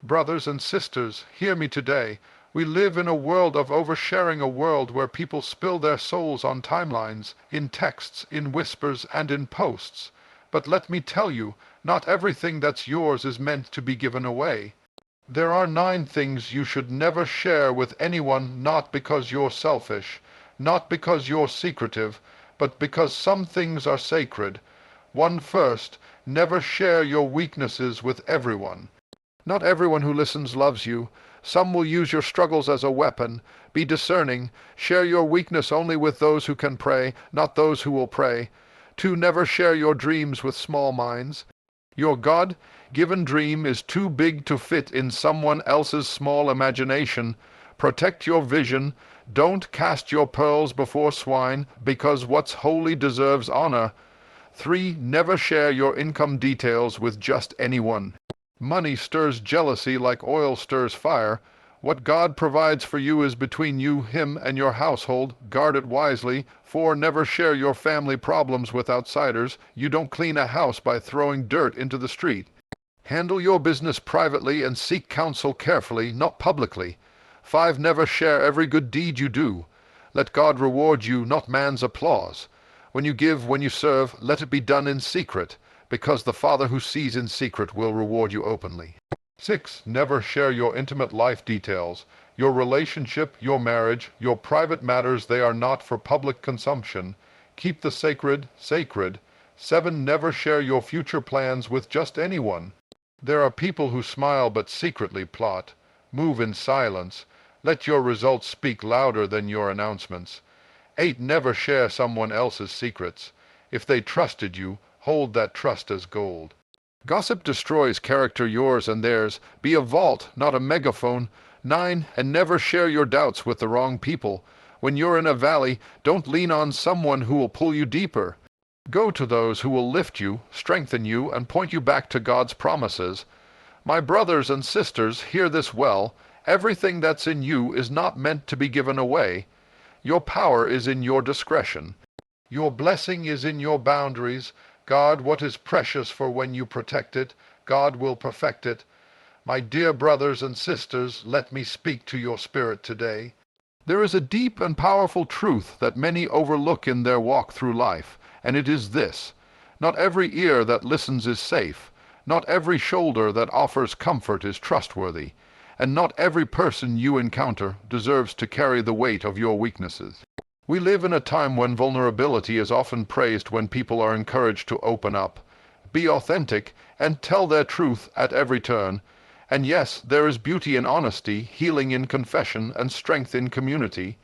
Brothers and sisters, hear me today. We live in a world of oversharing, a world where people spill their souls on timelines, in texts, in whispers, and in posts. But let me tell you, not everything that's yours is meant to be given away. There are 9 things you should never share with anyone, not because you're selfish, not because you're secretive, but because some things are sacred. One first, never share your weaknesses with everyone. Not everyone who listens loves you. Some will use your struggles as a weapon. Be discerning. Share your weakness only with those who can pray, not those who will pray. 2. Never share your dreams with small minds. Your God-given dream is too big to fit in someone else's small imagination. Protect your vision. Don't cast your pearls before swine, because what's holy deserves honor. 3. Never share your income details with just anyone. Money stirs jealousy like oil stirs fire. What God provides for you is between you, Him, and your household. Guard it wisely. 4. Never share your family problems with outsiders. You don't clean a house by throwing dirt into the street. Handle your business privately and seek counsel carefully, not publicly. 5. Never share every good deed you do. Let God reward you, not man's applause. When you give, when you serve, let it be done in secret, because the Father who sees in secret will reward you openly. 6. Never share your intimate life details. Your relationship, your marriage, your private matters, they are not for public consumption. Keep the sacred, sacred. 7. Never share your future plans with just anyone. There are people who smile but secretly plot. Move in silence. Let your results speak louder than your announcements. 8. Never share someone else's secrets. If they trusted you, hold that trust as gold. Gossip destroys character, yours and theirs. Be a vault, not a megaphone. 9. And never share your doubts with the wrong people. When you're in a valley, don't lean on someone who will pull you deeper. Go to those who will lift you, strengthen you, and point you back to God's promises. My brothers and sisters, hear this well. Everything that's in you is not meant to be given away. Your power is in your discretion. Your blessing is in your boundaries. Guard what is precious, for when you protect it, God will perfect it. My dear brothers and sisters, let me speak to your spirit today. There is a deep and powerful truth that many overlook in their walk through life, and it is this: not every ear that listens is safe, not every shoulder that offers comfort is trustworthy, and not every person you encounter deserves to carry the weight of your weaknesses. We live in a time when vulnerability is often praised, when people are encouraged to open up, be authentic, and tell their truth at every turn. And yes, there is beauty in honesty, healing in confession, and strength in community.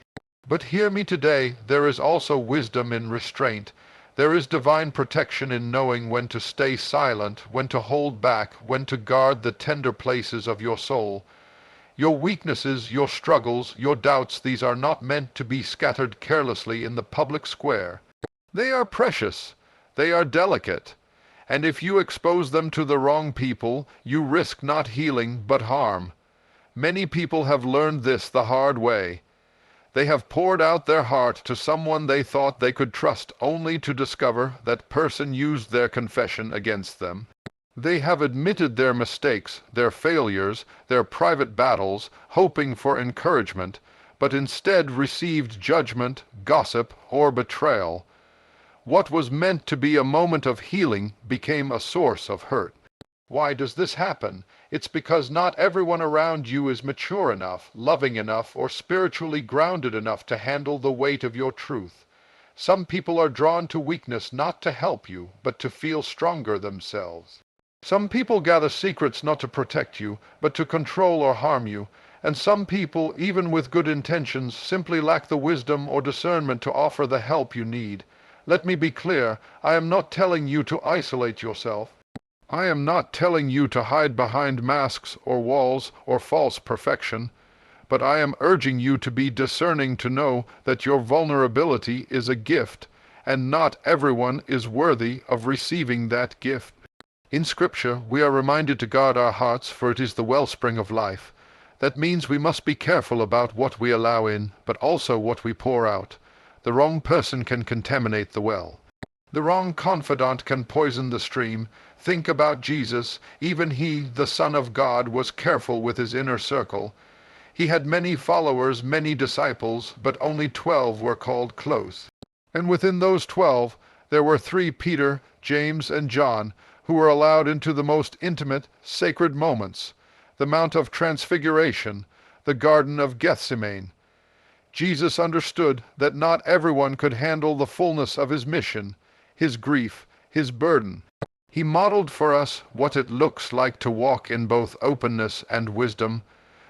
But hear me today, there is also wisdom in restraint. There is divine protection in knowing when to stay silent, when to hold back, when to guard the tender places of your soul. Your weaknesses, your struggles, your doubts, these are not meant to be scattered carelessly in the public square. They are precious, they are delicate, and if you expose them to the wrong people, you risk not healing but harm. Many people have learned this the hard way. They have poured out their heart to someone they thought they could trust, only to discover that person used their confession against them. They have admitted their mistakes, their failures, their private battles, hoping for encouragement, but instead received judgment, gossip, or betrayal. What was meant to be a moment of healing became a source of hurt. Why does this happen? It's because not everyone around you is mature enough, loving enough, or spiritually grounded enough to handle the weight of your truth. Some people are drawn to weakness not to help you, but to feel stronger themselves. Some people gather secrets not to protect you, but to control or harm you, and some people, even with good intentions, simply lack the wisdom or discernment to offer the help you need. Let me be clear, I am not telling you to isolate yourself. I am not telling you to hide behind masks or walls or false perfection, but I am urging you to be discerning, to know that your vulnerability is a gift, and not everyone is worthy of receiving that gift. In Scripture, we are reminded to guard our hearts, for it is the wellspring of life. That means we must be careful about what we allow in, but also what we pour out. The wrong person can contaminate the well. The wrong confidant can poison the stream. Think about Jesus. Even he, the Son of God, was careful with his inner circle. He had many followers, many disciples, but only 12 were called close. And within those 12, there were 3, Peter, James, and John, who were allowed into the most intimate, sacred moments, the Mount of Transfiguration, the Garden of Gethsemane. Jesus understood that not everyone could handle the fullness of his mission, his grief, his burden. He modeled for us what it looks like to walk in both openness and wisdom.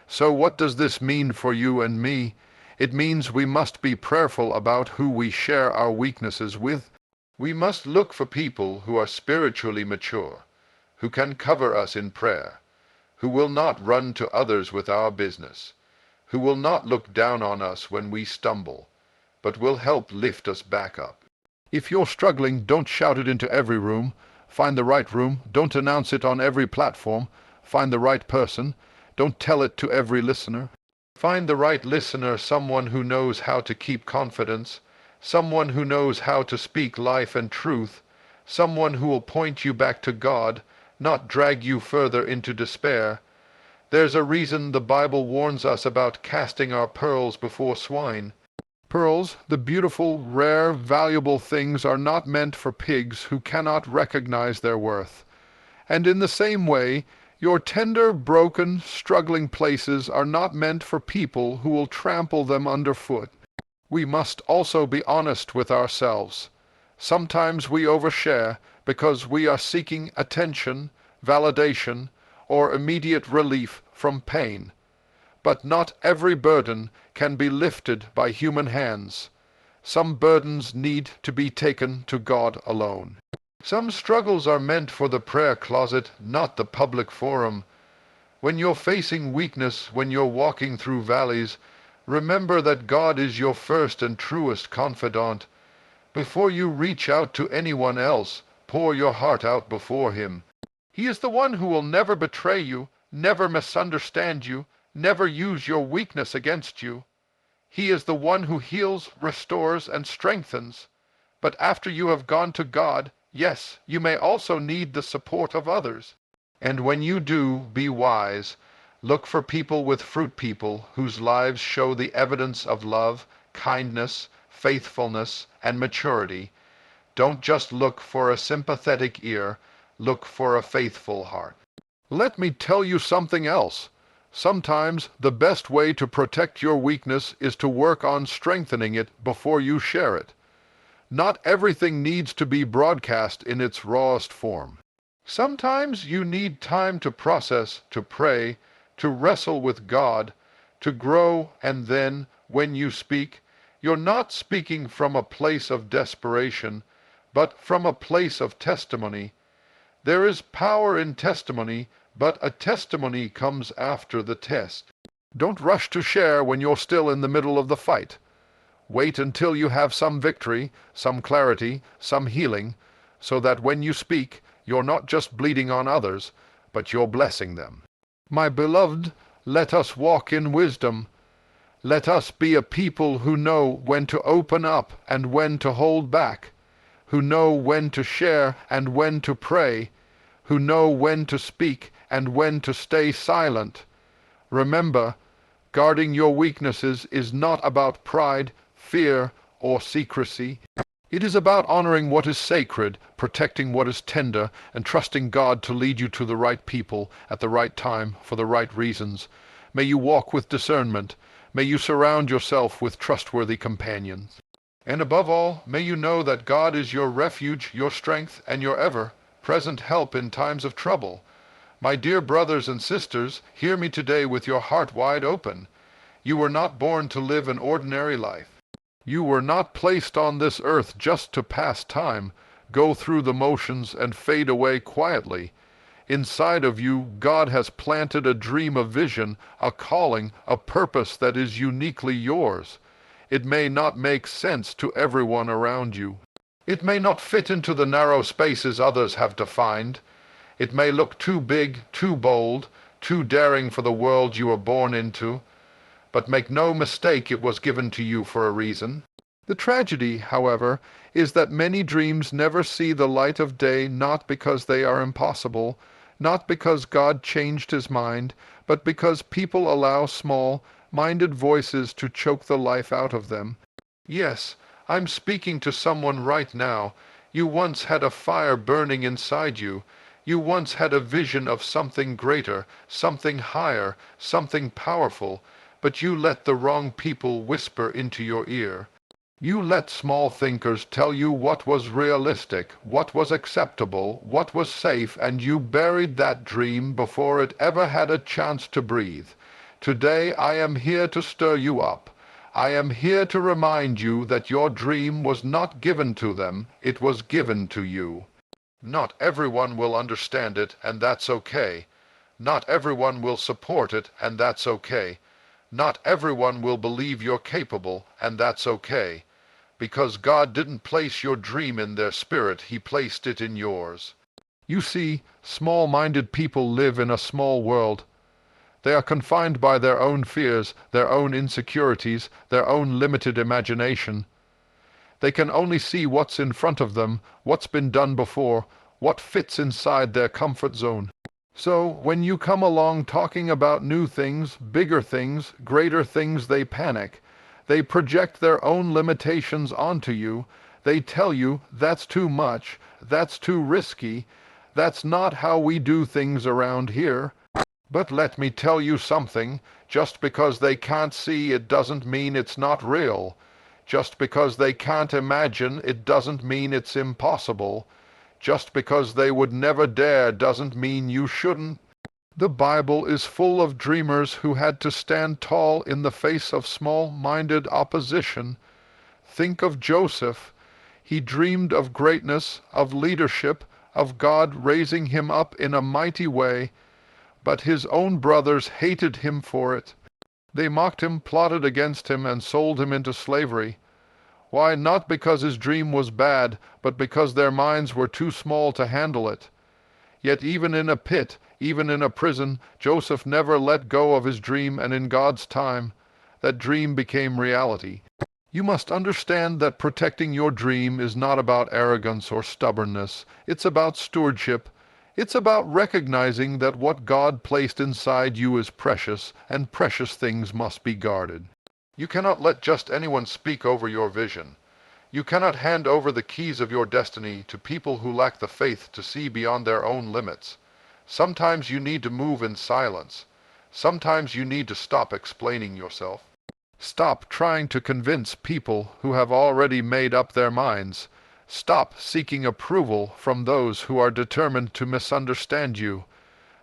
So what does this mean for you and me? It means we must be prayerful about who we share our weaknesses with. We must look for people who are spiritually mature, who can cover us in prayer, who will not run to others with our business, who will not look down on us when we stumble, but will help lift us back up. If you're struggling, don't shout it into every room. Find the right room. Don't announce it on every platform. Find the right person. Don't tell it to every listener. Find the right listener, someone who knows how to keep confidence, someone who knows how to speak life and truth, someone who will point you back to God, not drag you further into despair. There's a reason the Bible warns us about casting our pearls before swine. Pearls, the beautiful, rare, valuable things, are not meant for pigs who cannot recognize their worth. And in the same way, your tender, broken, struggling places are not meant for people who will trample them underfoot. We must also be honest with ourselves. Sometimes we overshare because we are seeking attention, validation, or immediate relief from pain. But not every burden can be lifted by human hands. Some burdens need to be taken to God alone. Some struggles are meant for the prayer closet, not the public forum. When you're facing weakness, when you're walking through valleys, remember that God is your first and truest confidant. Before you reach out to anyone else, pour your heart out before him. He is the one who will never betray you, never misunderstand you, never use your weakness against you. He is the one who heals, restores, and strengthens. But after you have gone to God, yes, you may also need the support of others. And when you do, be wise. Look for people with fruit, people whose lives show the evidence of love, kindness, faithfulness, and maturity. Don't just look for a sympathetic ear, look for a faithful heart. Let me tell you something else. Sometimes the best way to protect your weakness is to work on strengthening it before you share it. Not everything needs to be broadcast in its rawest form. Sometimes you need time to process, to pray, to wrestle with God, to grow, and then, when you speak, you're not speaking from a place of desperation, but from a place of testimony. There is power in testimony, but a testimony comes after the test. Don't rush to share when you're still in the middle of the fight. Wait until you have some victory, some clarity, some healing, so that when you speak, you're not just bleeding on others, but you're blessing them. My beloved, let us walk in wisdom. Let us be a people who know when to open up and when to hold back, who know when to share and when to pray, who know when to speak and when to stay silent. Remember, guarding your weaknesses is not about pride, fear, or secrecy. It is about honoring what is sacred, protecting what is tender, and trusting God to lead you to the right people at the right time for the right reasons. May you walk with discernment. May you surround yourself with trustworthy companions. And above all, may you know that God is your refuge, your strength, and your ever-present help in times of trouble. My dear brothers and sisters, hear me today with your heart wide open. You were not born to live an ordinary life. You were not placed on this earth just to pass time, go through the motions, and fade away quietly. Inside of you, God has planted a dream, a vision, a calling, a purpose that is uniquely yours. It may not make sense to everyone around you. It may not fit into the narrow spaces others have defined. It may look too big, too bold, too daring for the world you were born into. But make no mistake, it was given to you for a reason. The tragedy, however, is that many dreams never see the light of day, not because they are impossible, not because God changed his mind, but because people allow small-minded voices to choke the life out of them. Yes, I'm speaking to someone right now. You once had a fire burning inside you. You once had a vision of something greater, something higher, something powerful, but you let the wrong people whisper into your ear. You let small thinkers tell you what was realistic, what was acceptable, what was safe, and you buried that dream before it ever had a chance to breathe. Today I am here to stir you up. I am here to remind you that your dream was not given to them, it was given to you. Not everyone will understand it, and that's okay. Not everyone will support it, and that's okay. Not everyone will believe you're capable, and that's okay. Because God didn't place your dream in their spirit, he placed it in yours. You see, small-minded people live in a small world. They are confined by their own fears, their own insecurities, their own limited imagination. They can only see what's in front of them, what's been done before, what fits inside their comfort zone. So, when you come along talking about new things, bigger things, greater things, they panic. They project their own limitations onto you. They tell you, that's too much, that's too risky, that's not how we do things around here. But let me tell you something, just because they can't see it doesn't mean it's not real. Just because they can't imagine it doesn't mean it's impossible. Just because they would never dare doesn't mean you shouldn't. The Bible is full of dreamers who had to stand tall in the face of small-minded opposition. Think of Joseph. He dreamed of greatness, of leadership, of God raising him up in a mighty way, but his own brothers hated him for it. They mocked him, plotted against him, and sold him into slavery. Why, not because his dream was bad, but because their minds were too small to handle it. Yet even in a pit, even in a prison, Joseph never let go of his dream, and in God's time, that dream became reality. You must understand that protecting your dream is not about arrogance or stubbornness. It's about stewardship. It's about recognizing that what God placed inside you is precious, and precious things must be guarded. You cannot let just anyone speak over your vision. You cannot hand over the keys of your destiny to people who lack the faith to see beyond their own limits. Sometimes you need to move in silence. Sometimes you need to stop explaining yourself. Stop trying to convince people who have already made up their minds. Stop seeking approval from those who are determined to misunderstand you.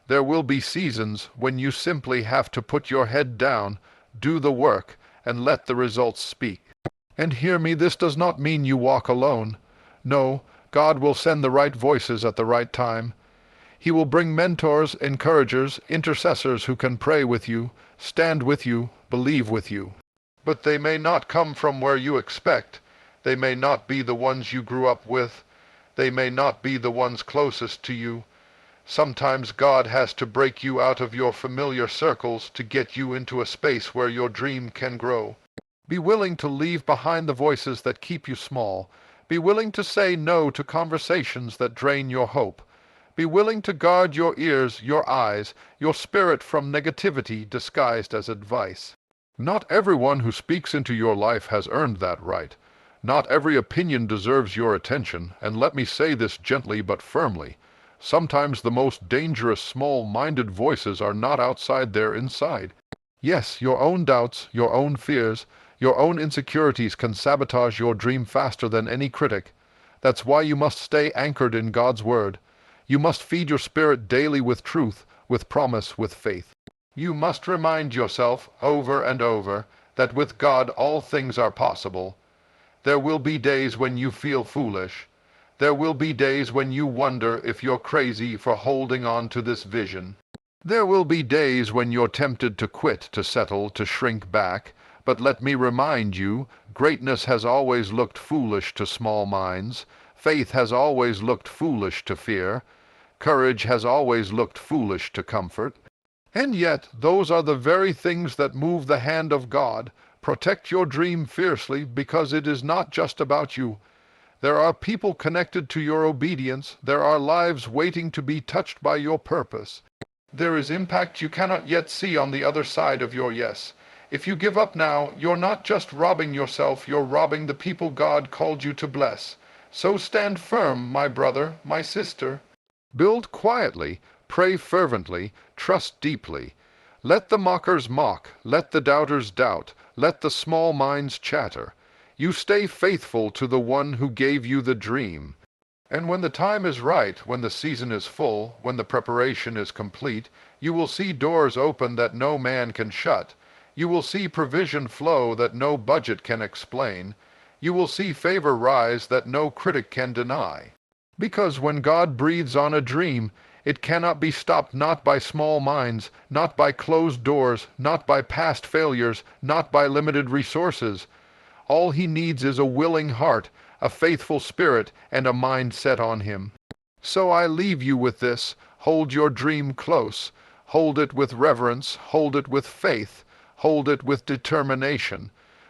There will be seasons when you simply have to put your head down, do the work, and let the results speak. And hear me, this does not mean you walk alone. No, God will send the right voices at the right time. He will bring mentors, encouragers, intercessors who can pray with you, stand with you, believe with you. But they may not come from where you expect. They may not be the ones you grew up with. They may not be the ones closest to you. Sometimes God has to break you out of your familiar circles to get you into a space where your dream can grow. Be willing to leave behind the voices that keep you small. Be willing to say no to conversations that drain your hope. Be willing to guard your ears, your eyes, your spirit from negativity disguised as advice. Not everyone who speaks into your life has earned that right. Not every opinion deserves your attention, and let me say this gently but firmly. Sometimes the most dangerous small-minded voices are not outside, they're inside. Yes, your own doubts, your own fears, your own insecurities can sabotage your dream faster than any critic. That's why you must stay anchored in God's Word. You must feed your spirit daily with truth, with promise, with faith. You must remind yourself over and over that with God all things are possible. There will be days when you feel foolish. There will be days when you wonder if you're crazy for holding on to this vision. There will be days when you're tempted to quit, to settle, to shrink back. But let me remind you, greatness has always looked foolish to small minds. Faith has always looked foolish to fear. Courage has always looked foolish to comfort. And yet, those are the very things that move the hand of God, Protect your dream fiercely, because it is not just about you. There are people connected to your obedience. There are lives waiting to be touched by your purpose. There is impact you cannot yet see on the other side of your yes. If you give up now, you're not just robbing yourself, you're robbing the people God called you to bless. So stand firm, my brother, my sister. Build quietly, pray fervently, trust deeply. Let the mockers mock, let the doubters doubt, let the small minds chatter. You stay faithful to the one who gave you the dream. And when the time is right, when the season is full, when the preparation is complete, you will see doors open that no man can shut. You will see provision flow that no budget can explain. You will see favor rise that no critic can deny. Because when God breathes on a dream, it cannot be stopped, not by small minds, not by closed doors, not by past failures, not by limited resources. All he needs is a willing heart, a faithful spirit, and a mind set on him. So I leave you with this: hold your dream close, hold it with reverence, hold it with faith, hold it with determination.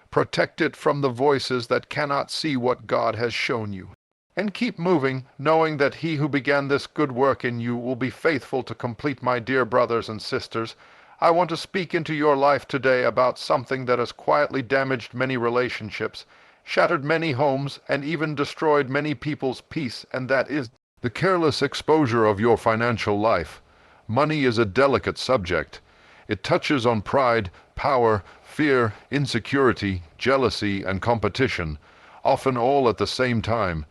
Protect it from the voices that cannot see what God has shown you. And keep moving, knowing that he who began this good work in you will be faithful to complete. My dear brothers and sisters, I want to speak into your life today about something that has quietly damaged many relationships, shattered many homes, and even destroyed many people's peace, and that is the careless exposure of your financial life. Money is a delicate subject. It touches on pride, power, fear, insecurity, jealousy, and competition, often all at the same time.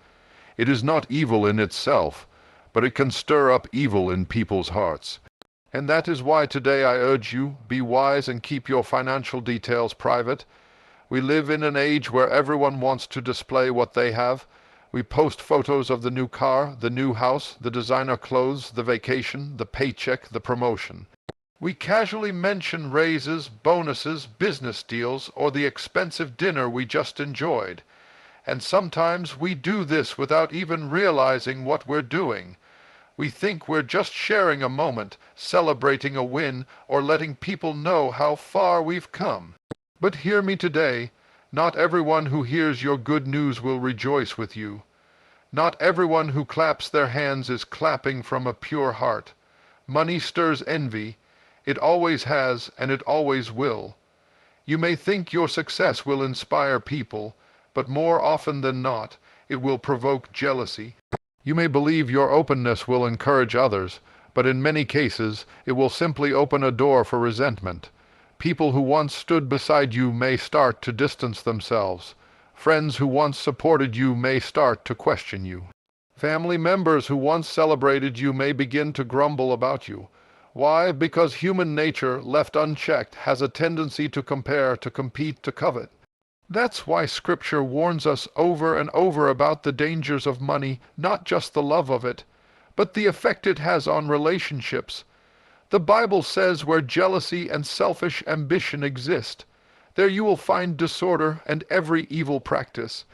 It is not evil in itself, but it can stir up evil in people's hearts. And that is why today I urge you, be wise and keep your financial details private. We live in an age where everyone wants to display what they have. We post photos of the new car, the new house, the designer clothes, the vacation, the paycheck, the promotion. We casually mention raises, bonuses, business deals, or the expensive dinner we just enjoyed. And sometimes we do this without even realizing what we're doing. We think we're just sharing a moment, celebrating a win, or letting people know how far we've come. But hear me today, not everyone who hears your good news will rejoice with you. Not everyone who claps their hands is clapping from a pure heart. Money stirs envy. It always has, and it always will. You may think your success will inspire people, but more often than not, it will provoke jealousy. You may believe your openness will encourage others, but in many cases it will simply open a door for resentment. People who once stood beside you may start to distance themselves. Friends who once supported you may start to question you. Family members who once celebrated you may begin to grumble about you. Why? Because human nature, left unchecked, has a tendency to compare, to compete, to covet. That's why Scripture warns us over and over about the dangers of money, not just the love of it, but the effect it has on relationships. The Bible says where jealousy and selfish ambition exist, there you will find disorder and every evil practice.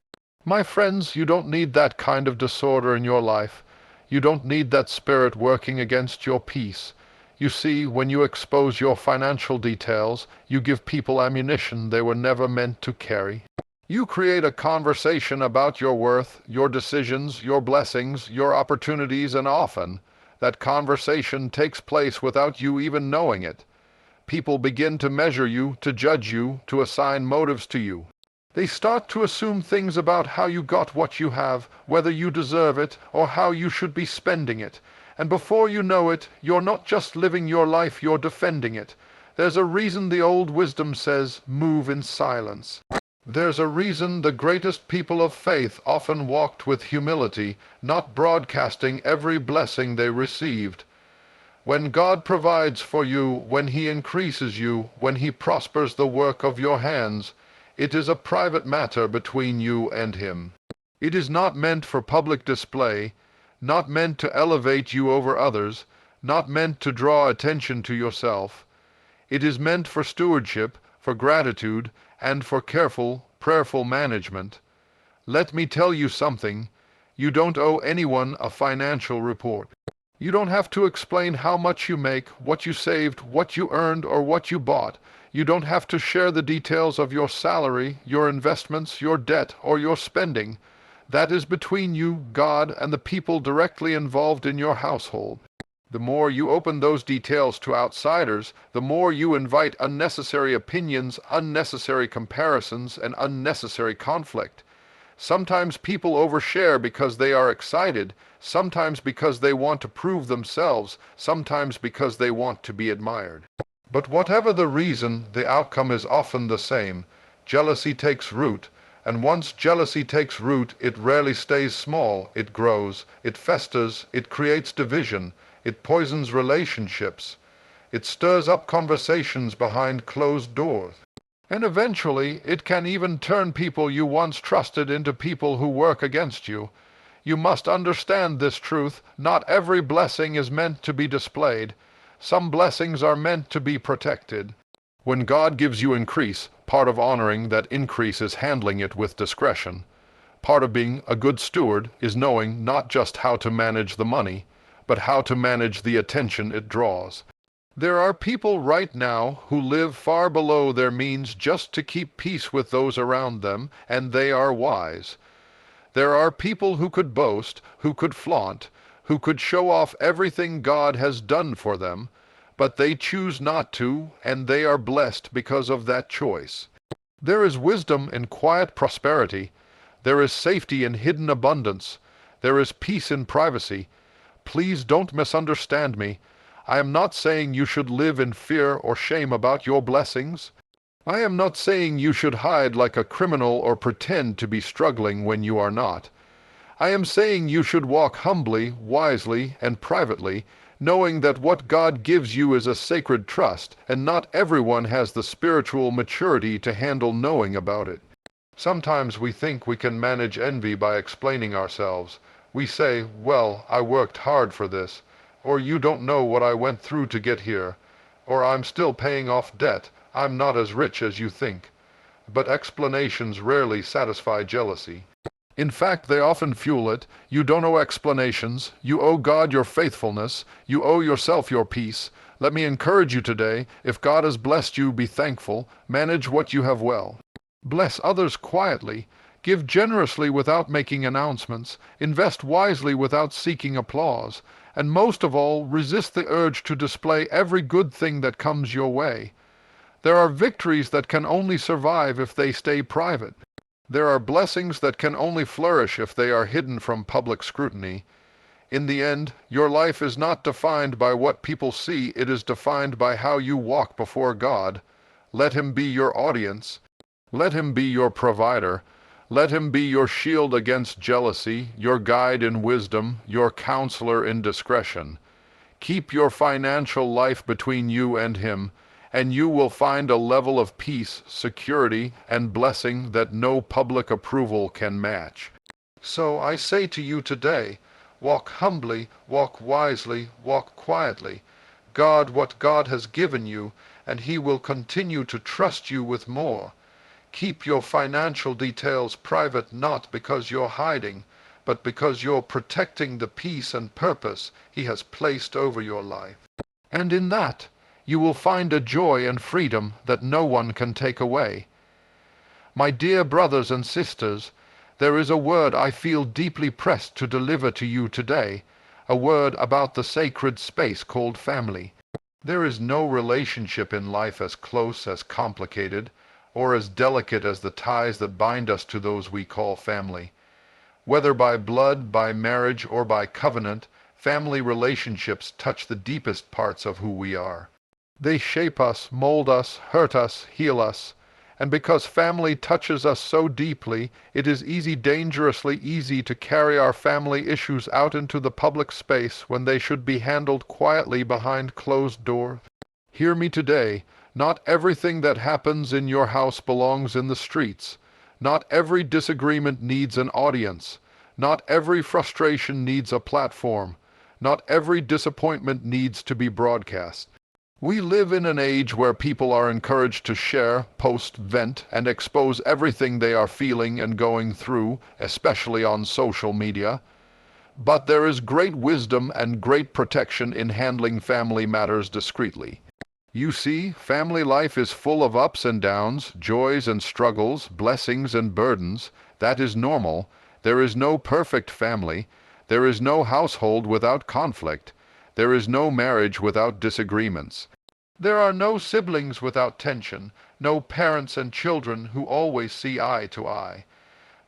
My friends, you don't need that kind of disorder in your life. You don't need that spirit working against your peace. You see, when you expose your financial details, you give people ammunition they were never meant to carry. You create a conversation about your worth, your decisions, your blessings, your opportunities, and often that conversation takes place without you even knowing it. People begin to measure you, to judge you, to assign motives to you. They start to assume things about how you got what you have, whether you deserve it, or how you should be spending it. And before you know it, you're not just living your life, you're defending it. There's a reason the old wisdom says, move in silence. There's a reason the greatest people of faith often walked with humility, not broadcasting every blessing they received. When God provides for you, when He increases you, when He prospers the work of your hands, it is a private matter between you and Him. It is not meant for public display, not meant to elevate you over others, not meant to draw attention to yourself. It is meant for stewardship, for gratitude, and for careful, prayerful management. Let me tell you something. You don't owe anyone a financial report. You don't have to explain how much you make, what you saved, what you earned, or what you bought. You don't have to share the details of your salary, your investments, your debt, or your spending. That is between you, God, and the people directly involved in your household. The more you open those details to outsiders, the more you invite unnecessary opinions, unnecessary comparisons, and unnecessary conflict. Sometimes people overshare because they are excited, sometimes because they want to prove themselves, sometimes because they want to be admired. But whatever the reason, the outcome is often the same. Jealousy takes root, and once jealousy takes root, it rarely stays small. It grows, it festers, it creates division, it poisons relationships, it stirs up conversations behind closed doors. And eventually, it can even turn people you once trusted into people who work against you. You must understand this truth. Not every blessing is meant to be displayed. Some blessings are meant to be protected. When God gives you increase, part of honoring that increase is handling it with discretion. Part of being a good steward is knowing not just how to manage the money, but how to manage the attention it draws. There are people right now who live far below their means just to keep peace with those around them, and they are wise. There are people who could boast, who could flaunt, who could show off everything God has done for them, but they choose not to, and they are blessed because of that choice. There is wisdom in quiet prosperity. There is safety in hidden abundance. There is peace in privacy. Please don't misunderstand me. I am not saying you should live in fear or shame about your blessings. I am not saying you should hide like a criminal or pretend to be struggling when you are not. I am saying you should walk humbly, wisely, and privately, knowing that what God gives you is a sacred trust, and not everyone has the spiritual maturity to handle knowing about it. Sometimes we think we can manage envy by explaining ourselves. We say, well, I worked hard for this, or you don't know what I went through to get here, or I'm still paying off debt, I'm not as rich as you think. But explanations rarely satisfy jealousy. In fact, they often fuel it. You don't owe explanations. You owe God your faithfulness. You owe yourself your peace. Let me encourage you today, if God has blessed you, be thankful. Manage what you have well. Bless others quietly. Give generously without making announcements. Invest wisely without seeking applause. And most of all, resist the urge to display every good thing that comes your way. There are victories that can only survive if they stay private. There are blessings that can only flourish if they are hidden from public scrutiny. In the end, your life is not defined by what people see, it is defined by how you walk before God. Let Him be your audience. Let Him be your provider. Let Him be your shield against jealousy, your guide in wisdom, your counselor in discretion. Keep your financial life between you and Him, and you will find a level of peace, security, and blessing that no public approval can match. So I say to you today, walk humbly, walk wisely, walk quietly. Guard what God has given you, and He will continue to trust you with more. Keep your financial details private not because you're hiding, but because you're protecting the peace and purpose He has placed over your life. And in that, you will find a joy and freedom that no one can take away. My dear brothers and sisters, there is a word I feel deeply pressed to deliver to you today, a word about the sacred space called family. There is no relationship in life as close, as complicated, or as delicate as the ties that bind us to those we call family. Whether by blood, by marriage, or by covenant, family relationships touch the deepest parts of who we are. They shape us, mold us, hurt us, heal us. And because family touches us so deeply, it is dangerously easy to carry our family issues out into the public space when they should be handled quietly behind closed doors. Hear me today. Not everything that happens in your house belongs in the streets. Not every disagreement needs an audience. Not every frustration needs a platform. Not every disappointment needs to be broadcast. We live in an age where people are encouraged to share, post, vent, and expose everything they are feeling and going through, especially on social media. But there is great wisdom and great protection in handling family matters discreetly. You see, family life is full of ups and downs, joys and struggles, blessings and burdens. That is normal. There is no perfect family. There is no household without conflict. There is no marriage without disagreements. There are no siblings without tension, no parents and children who always see eye to eye.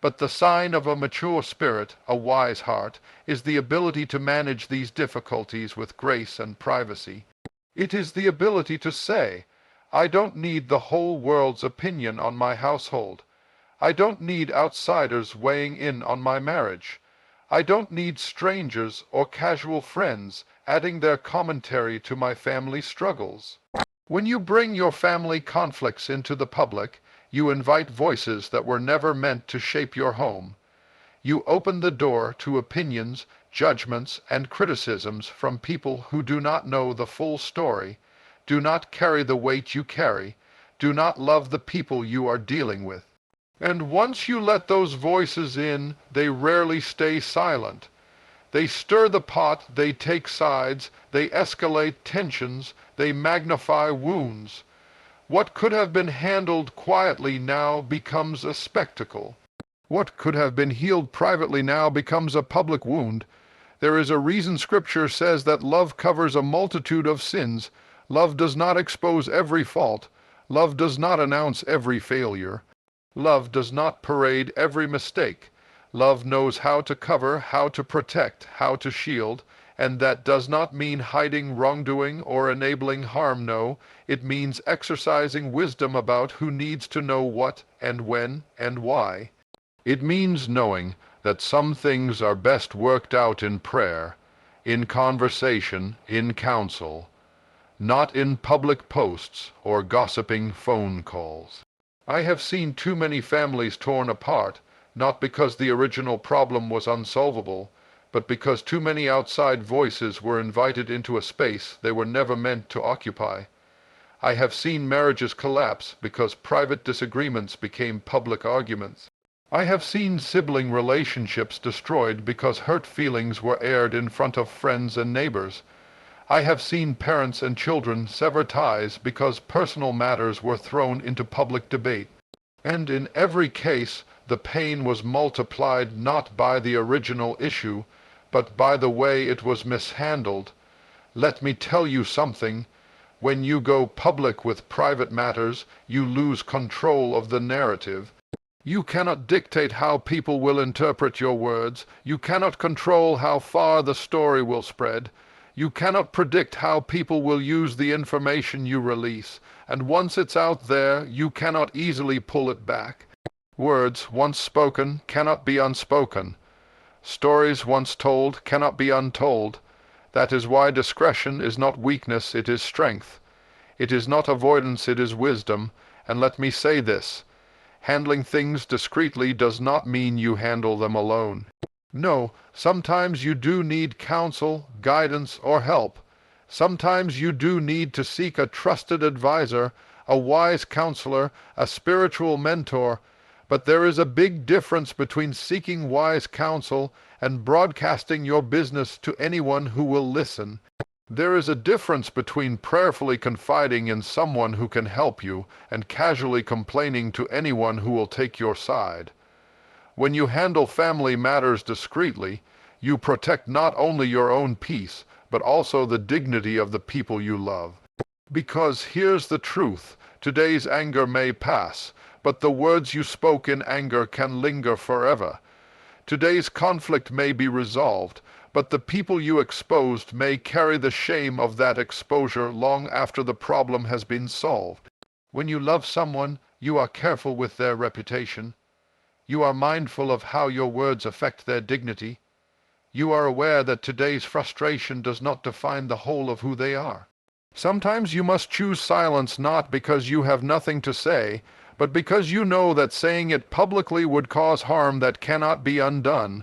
But the sign of a mature spirit, a wise heart, is the ability to manage these difficulties with grace and privacy. It is the ability to say, I don't need the whole world's opinion on my household. I don't need outsiders weighing in on my marriage. I don't need strangers or casual friends adding their commentary to my family struggles. When you bring your family conflicts into the public, you invite voices that were never meant to shape your home. You open the door to opinions, judgments, and criticisms from people who do not know the full story, do not carry the weight you carry, do not love the people you are dealing with. And once you let those voices in, they rarely stay silent. They stir the pot, they take sides, they escalate tensions, they magnify wounds. What could have been handled quietly now becomes a spectacle. What could have been healed privately now becomes a public wound. There is a reason Scripture says that love covers a multitude of sins. Love does not expose every fault. Love does not announce every failure. Love does not parade every mistake. Love knows how to cover, how to protect, how to shield, and that does not mean hiding wrongdoing or enabling harm, no. It means exercising wisdom about who needs to know what and when and why. It means knowing that some things are best worked out in prayer, in conversation, in counsel, not in public posts or gossiping phone calls. I have seen too many families torn apart, not because the original problem was unsolvable, but because too many outside voices were invited into a space they were never meant to occupy. I have seen marriages collapse because private disagreements became public arguments. I have seen sibling relationships destroyed because hurt feelings were aired in front of friends and neighbors. I have seen parents and children sever ties because personal matters were thrown into public debate. And in every case, the pain was multiplied not by the original issue, but by the way it was mishandled. Let me tell you something. When you go public with private matters, you lose control of the narrative. You cannot dictate how people will interpret your words. You cannot control how far the story will spread. You cannot predict how people will use the information you release. And once it's out there, you cannot easily pull it back. Words once spoken cannot be unspoken. Stories once told cannot be untold. That is why discretion is not weakness, it is strength. It is not avoidance, it is wisdom. And let me say this. Handling things discreetly does not mean you handle them alone. No, sometimes you do need counsel, guidance, or help. Sometimes you do need to seek a trusted advisor, a wise counselor, a spiritual mentor. But there is a big difference between seeking wise counsel and broadcasting your business to anyone who will listen. There is a difference between prayerfully confiding in someone who can help you and casually complaining to anyone who will take your side. When you handle family matters discreetly, you protect not only your own peace, but also the dignity of the people you love. Because here's the truth, today's anger may pass, but the words you spoke in anger can linger forever. Today's conflict may be resolved, but the people you exposed may carry the shame of that exposure long after the problem has been solved. When you love someone, you are careful with their reputation. You are mindful of how your words affect their dignity. You are aware that today's frustration does not define the whole of who they are. Sometimes you must choose silence not because you have nothing to say, but because you know that saying it publicly would cause harm that cannot be undone.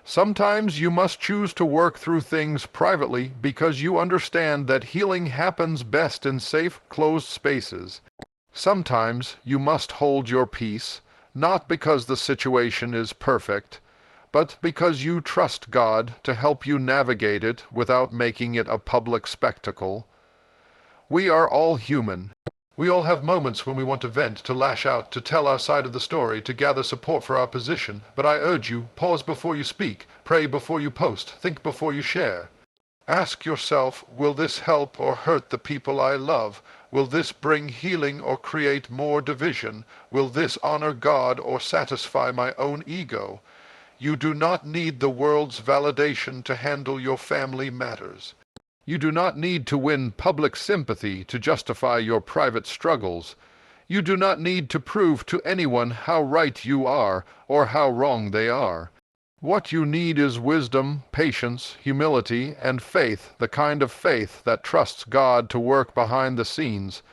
Sometimes you must choose to work through things privately because you understand that healing happens best in safe, closed spaces. Sometimes you must hold your peace, not because the situation is perfect, but because you trust God to help you navigate it without making it a public spectacle. We are all human. We all have moments when we want to vent, to lash out, to tell our side of the story, to gather support for our position. But I urge you, pause before you speak, pray before you post, think before you share. Ask yourself, will this help or hurt the people I love? Will this bring healing or create more division? Will this honor God or satisfy my own ego? You do not need the world's validation to handle your family matters. You do not need to win public sympathy to justify your private struggles. You do not need to prove to anyone how right you are or how wrong they are. What you need is wisdom, patience, humility, and faith, the kind of faith that trusts God to work behind the scenes,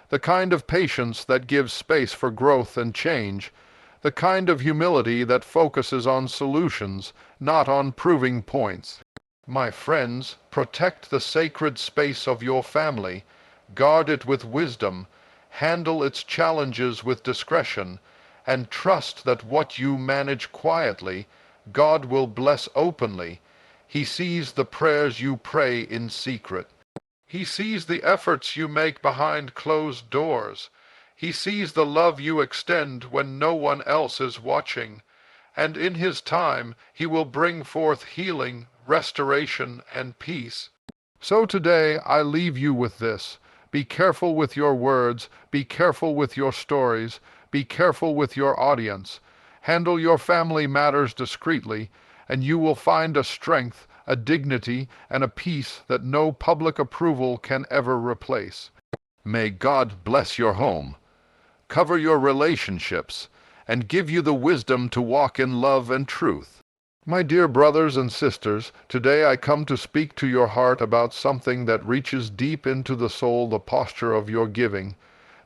the kind of patience that gives space for growth and change, the kind of humility that focuses on solutions, not on proving points. My friends, protect the sacred space of your family, guard it with wisdom, handle its challenges with discretion, and trust that what you manage quietly, God will bless openly. He sees the prayers you pray in secret. He sees the efforts you make behind closed doors. He sees the love you extend when no one else is watching. And in His time, He will bring forth healing, restoration, and peace. So today I leave you with this. Be careful with your words, be careful with your stories, be careful with your audience. Handle your family matters discreetly, and you will find a strength, a dignity, and a peace that no public approval can ever replace. May God bless your home, cover your relationships, and give you the wisdom to walk in love and truth. My dear brothers and sisters, today I come to speak to your heart about something that reaches deep into the soul, the posture of your giving,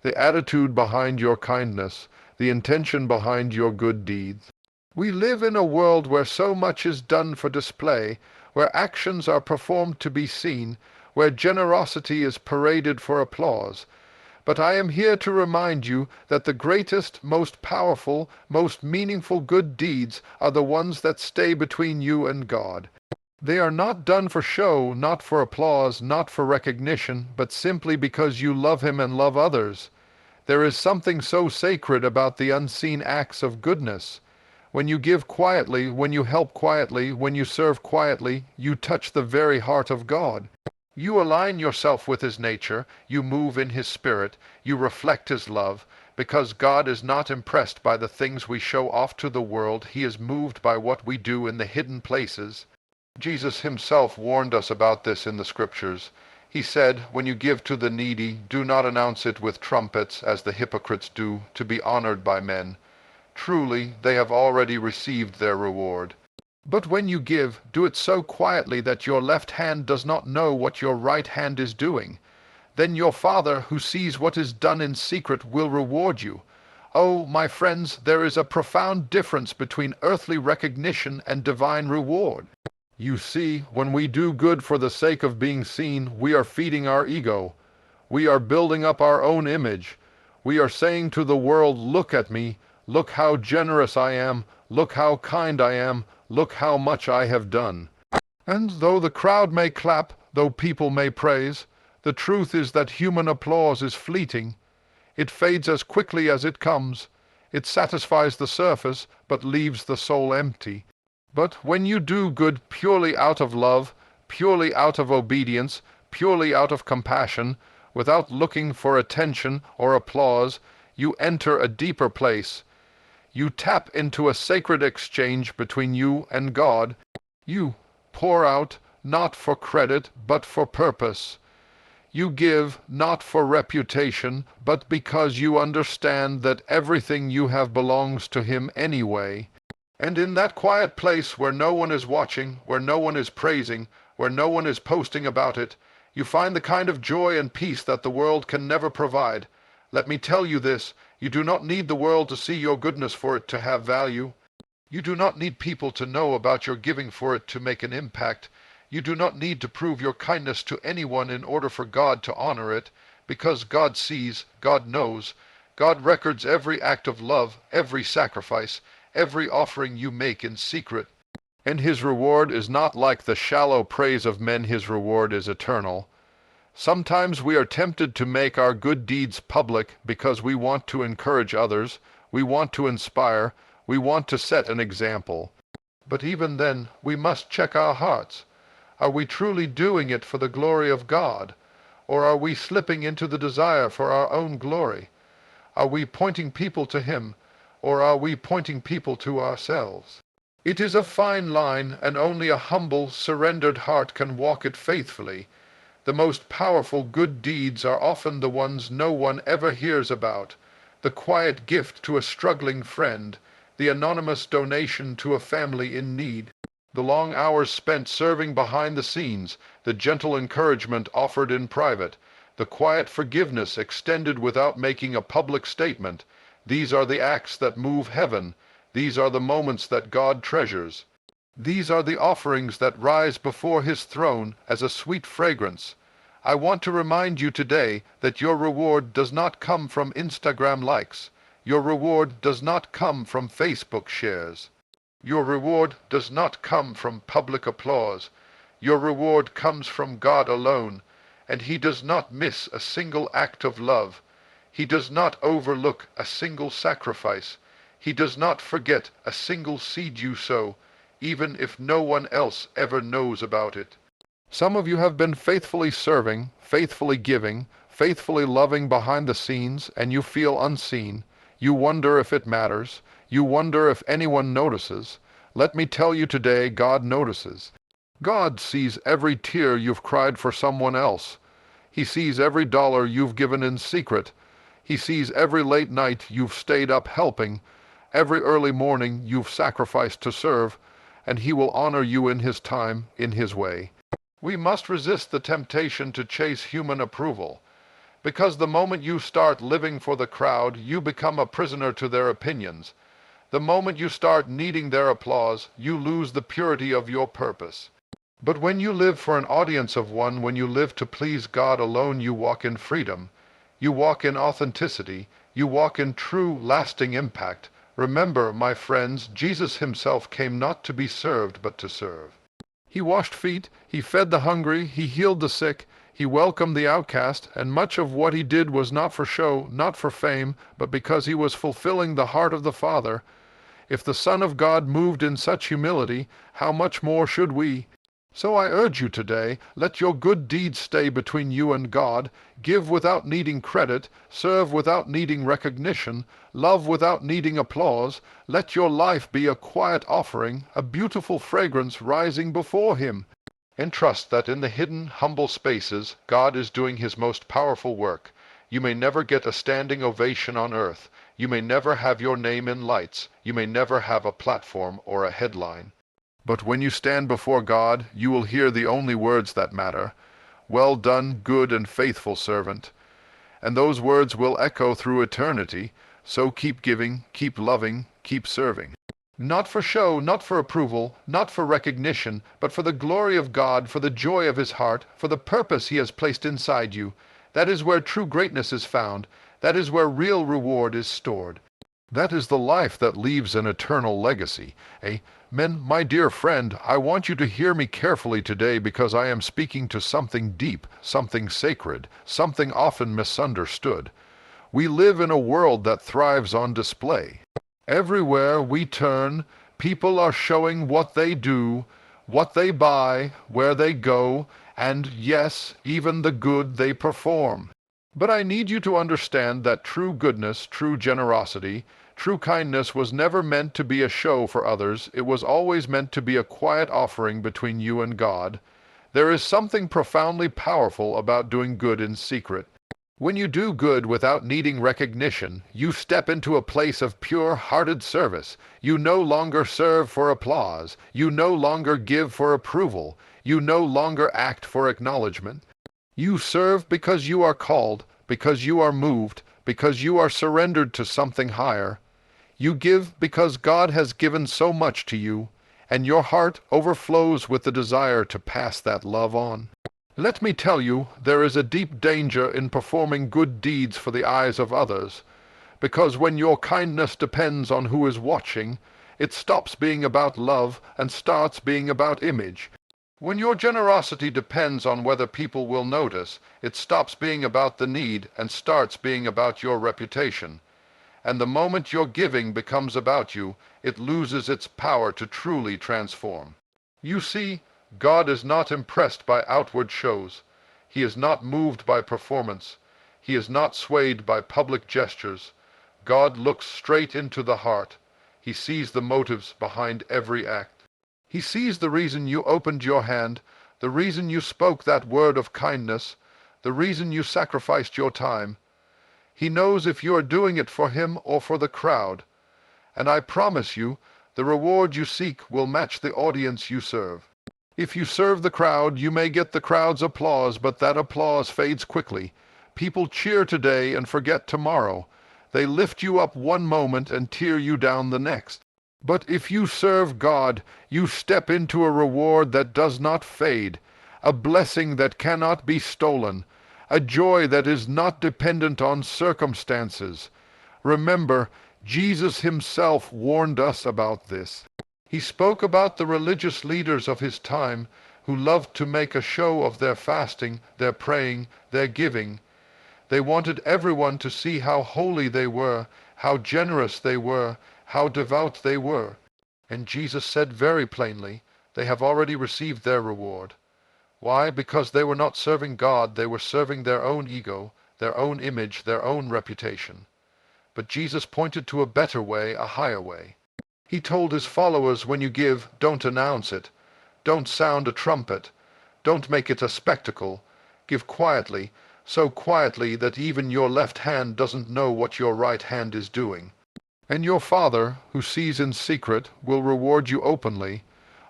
the attitude behind your kindness, the intention behind your good deeds. We live in a world where so much is done for display, where actions are performed to be seen, where generosity is paraded for applause. But I am here to remind you that the greatest, most powerful, most meaningful good deeds are the ones that stay between you and God. They are not done for show, not for applause, not for recognition, but simply because you love Him and love others. There is something so sacred about the unseen acts of goodness. When you give quietly, when you help quietly, when you serve quietly, you touch the very heart of God. You align yourself with His nature, you move in His spirit, you reflect His love, because God is not impressed by the things we show off to the world. He is moved by what we do in the hidden places. Jesus Himself warned us about this in the Scriptures. He said, when you give to the needy, do not announce it with trumpets, as the hypocrites do, to be honored by men. Truly, they have already received their reward. But when you give, do it so quietly that your left hand does not know what your right hand is doing. Then your Father, who sees what is done in secret, will reward you. Oh, my friends, there is a profound difference between earthly recognition and divine reward. You see, when we do good for the sake of being seen, we are feeding our ego. We are building up our own image. We are saying to the world, look at me, look how generous I am, look how kind I am, look how much I have done. And though the crowd may clap, though people may praise, the truth is that human applause is fleeting. It fades as quickly as it comes. It satisfies the surface, but leaves the soul empty. But when you do good purely out of love, purely out of obedience, purely out of compassion, without looking for attention or applause, you enter a deeper place. You tap into a sacred exchange between you and God. You pour out, not for credit, but for purpose. You give, not for reputation, but because you understand that everything you have belongs to Him anyway. And in that quiet place where no one is watching, where no one is praising, where no one is posting about it, you find the kind of joy and peace that the world can never provide. Let me tell you this, you do not need the world to see your goodness for it to have value. You do not need people to know about your giving for it to make an impact. You do not need to prove your kindness to anyone in order for God to honor it, because God sees, God knows. God records every act of love, every sacrifice, every offering you make in secret. And his reward is not like the shallow praise of men, his reward is eternal. Sometimes we are tempted to make our good deeds public because we want to encourage others, we want to inspire, we want to set an example. But even then, we must check our hearts. Are we truly doing it for the glory of God? Or are we slipping into the desire for our own glory? Are we pointing people to Him, or are we pointing people to ourselves? It is a fine line, and only a humble, surrendered heart can walk it faithfully. The most powerful good deeds are often the ones no one ever hears about. The quiet gift to a struggling friend, the anonymous donation to a family in need, the long hours spent serving behind the scenes, the gentle encouragement offered in private, the quiet forgiveness extended without making a public statement. These are the acts that move heaven. These are the moments that God treasures. These are the offerings that rise before His throne as a sweet fragrance. I want to remind you today that your reward does not come from Instagram likes. Your reward does not come from Facebook shares. Your reward does not come from public applause. Your reward comes from God alone, and He does not miss a single act of love. He does not overlook a single sacrifice. He does not forget a single seed you sow, even if no one else ever knows about it. Some of you have been faithfully serving, faithfully giving, faithfully loving behind the scenes, and you feel unseen. You wonder if it matters. You wonder if anyone notices. Let me tell you today, God notices. God sees every tear you've cried for someone else. He sees every dollar you've given in secret. He sees every late night you've stayed up helping, every early morning you've sacrificed to serve, and He will honor you in His time, in His way. We must resist the temptation to chase human approval, because the moment you start living for the crowd, you become a prisoner to their opinions. The moment you start needing their applause, you lose the purity of your purpose. But when you live for an audience of one, when you live to please God alone, you walk in freedom. You walk in authenticity. You walk in true, lasting impact. Remember, my friends, Jesus Himself came not to be served, but to serve. He washed feet, He fed the hungry, He healed the sick, He welcomed the outcast, and much of what He did was not for show, not for fame, but because He was fulfilling the heart of the Father. If the Son of God moved in such humility, how much more should we? So I urge you today, let your good deeds stay between you and God. Give without needing credit, serve without needing recognition, love without needing applause. Let your life be a quiet offering, a beautiful fragrance rising before Him. And trust that in the hidden, humble spaces, God is doing His most powerful work. You may never get a standing ovation on earth. You may never have your name in lights. You may never have a platform or a headline. But when you stand before God, you will hear the only words that matter. Well done, good and faithful servant. And those words will echo through eternity. So keep giving, keep loving, keep serving. Not for show, not for approval, not for recognition, but for the glory of God, for the joy of His heart, for the purpose He has placed inside you. That is where true greatness is found. That is where real reward is stored. That is the life that leaves an eternal legacy. Men, my dear friend, I want you to hear me carefully today, because I am speaking to something deep, something sacred, something often misunderstood. We live in a world that thrives on display. Everywhere we turn, people are showing what they do, what they buy, where they go, and yes, even the good they perform. But I need you to understand that true goodness, true generosity, true kindness was never meant to be a show for others. It was always meant to be a quiet offering between you and God. There is something profoundly powerful about doing good in secret. When you do good without needing recognition, you step into a place of pure-hearted service. You no longer serve for applause. You no longer give for approval. You no longer act for acknowledgement. You serve because you are called, because you are moved, because you are surrendered to something higher. You give because God has given so much to you, and your heart overflows with the desire to pass that love on. Let me tell you, there is a deep danger in performing good deeds for the eyes of others, because when your kindness depends on who is watching, It stops being about love and starts being about image. When your generosity depends on whether people will notice, it stops being about the need and starts being about your reputation. And the moment your giving becomes about you, it loses its power to truly transform. You see, God is not impressed by outward shows. He is not moved by performance. He is not swayed by public gestures. God looks straight into the heart. He sees the motives behind every act. He sees the reason you opened your hand, the reason you spoke that word of kindness, the reason you sacrificed your time. He knows if you are doing it for him or for the crowd. And I promise you, the reward you seek will match the audience you serve. If you serve the crowd, you may get the crowd's applause, but that applause fades quickly. People cheer today and forget tomorrow. They lift you up one moment and tear you down the next. But if you serve God, you step into a reward that does not fade, a blessing that cannot be stolen, a joy that is not dependent on circumstances. Remember, Jesus himself warned us about this. He spoke about the religious leaders of his time who loved to make a show of their fasting, their praying, their giving. They wanted everyone to see how holy they were, how generous they were, how devout they were. And Jesus said very plainly, they have already received their reward. Why? Because they were not serving God, they were serving their own ego, their own image, their own reputation. But Jesus pointed to a better way, a higher way. He told his followers, when you give, don't announce it. Don't sound a trumpet. Don't make it a spectacle. Give quietly, so quietly that even your left hand doesn't know what your right hand is doing. And your Father, who sees in secret, will reward you openly.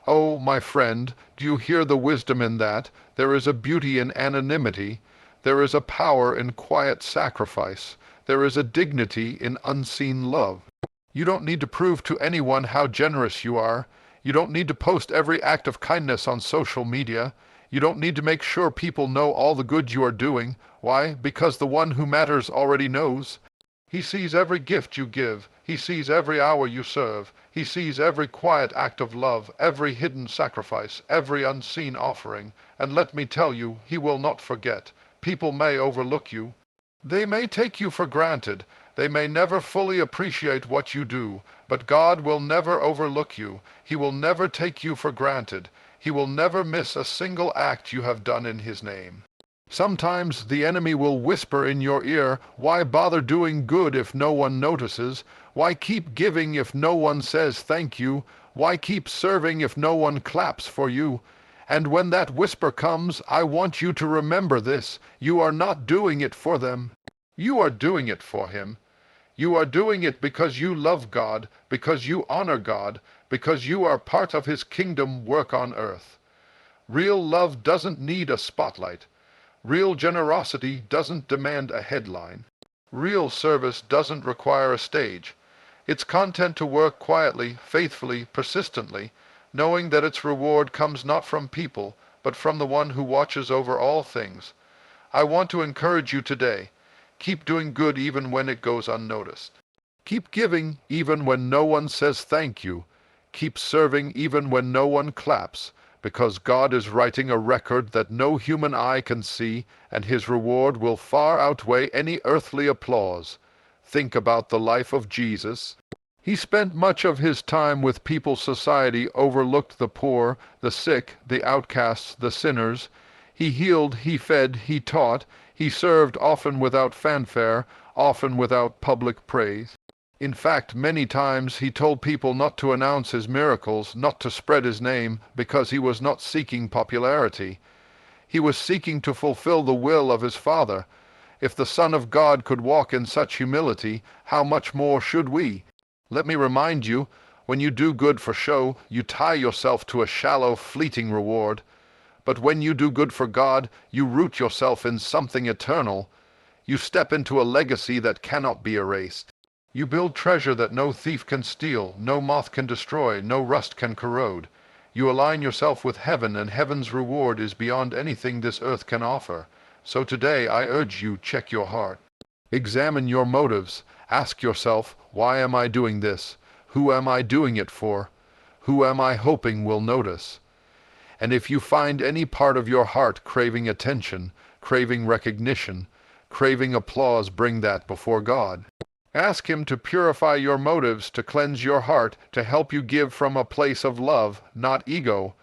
Oh, my friend, do you hear the wisdom in that? There is a beauty in anonymity. There is a power in quiet sacrifice. There is a dignity in unseen love. You don't need to prove to anyone how generous you are. You don't need to post every act of kindness on social media. You don't need to make sure people know all the good you are doing. Why? Because the one who matters already knows. He sees every gift you give. He sees every hour you serve. He sees every quiet act of love, every hidden sacrifice, every unseen offering. And let me tell you, he will not forget. People may overlook you. They may take you for granted. They may never fully appreciate what you do. But God will never overlook you. He will never take you for granted. He will never miss a single act you have done in his name. Sometimes the enemy will whisper in your ear, why bother doing good if no one notices? Why keep giving if no one says thank you? Why keep serving if no one claps for you? And when that whisper comes, I want you to remember this. You are not doing it for them. You are doing it for him. You are doing it because you love God, because you honor God, because you are part of his kingdom work on earth. Real love doesn't need a spotlight. Real generosity doesn't demand a headline. Real service doesn't require a stage. It's content to work quietly, faithfully, persistently, knowing that its reward comes not from people, but from the one who watches over all things. I want to encourage you today. Keep doing good even when it goes unnoticed. Keep giving even when no one says thank you. Keep serving even when no one claps, because God is writing a record that no human eye can see, and his reward will far outweigh any earthly applause. Think about the life of Jesus. He spent much of his time with people's society, overlooked the poor, the sick, the outcasts, the sinners. He healed, he fed, he taught, he served often without fanfare, often without public praise. In fact, many times he told people not to announce his miracles, not to spread his name, because he was not seeking popularity. He was seeking to fulfill the will of his Father. If the Son of God could walk in such humility, how much more should we? Let me remind you, when you do good for show, you tie yourself to a shallow, fleeting reward. But when you do good for God, you root yourself in something eternal. You step into a legacy that cannot be erased. You build treasure that no thief can steal, no moth can destroy, no rust can corrode. You align yourself with heaven, and heaven's reward is beyond anything this earth can offer. So today I urge you, check your heart. Examine your motives. Ask yourself, why am I doing this? Who am I doing it for? Who am I hoping will notice? And if you find any part of your heart craving attention, craving recognition, craving applause, bring that before God. Ask Him to purify your motives, to cleanse your heart, to help you give from a place of love, not ego.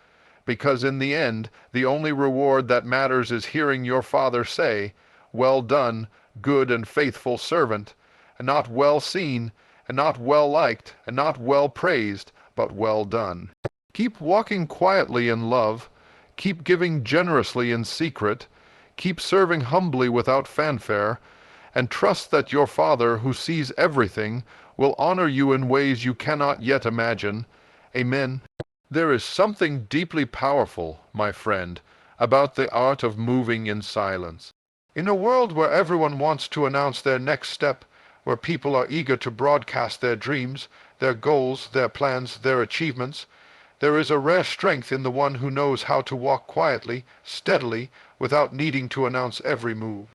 Because in the end, the only reward that matters is hearing your Father say, "Well done, good and faithful servant," and not "well seen," and not "well liked," and not "well praised," but "well done." Keep walking quietly in love, keep giving generously in secret, keep serving humbly without fanfare, and trust that your Father, who sees everything, will honor you in ways you cannot yet imagine. Amen. There is something deeply powerful, my friend, about the art of moving in silence. In a world where everyone wants to announce their next step, where people are eager to broadcast their dreams, their goals, their plans, their achievements, there is a rare strength in the one who knows how to walk quietly, steadily, without needing to announce every move.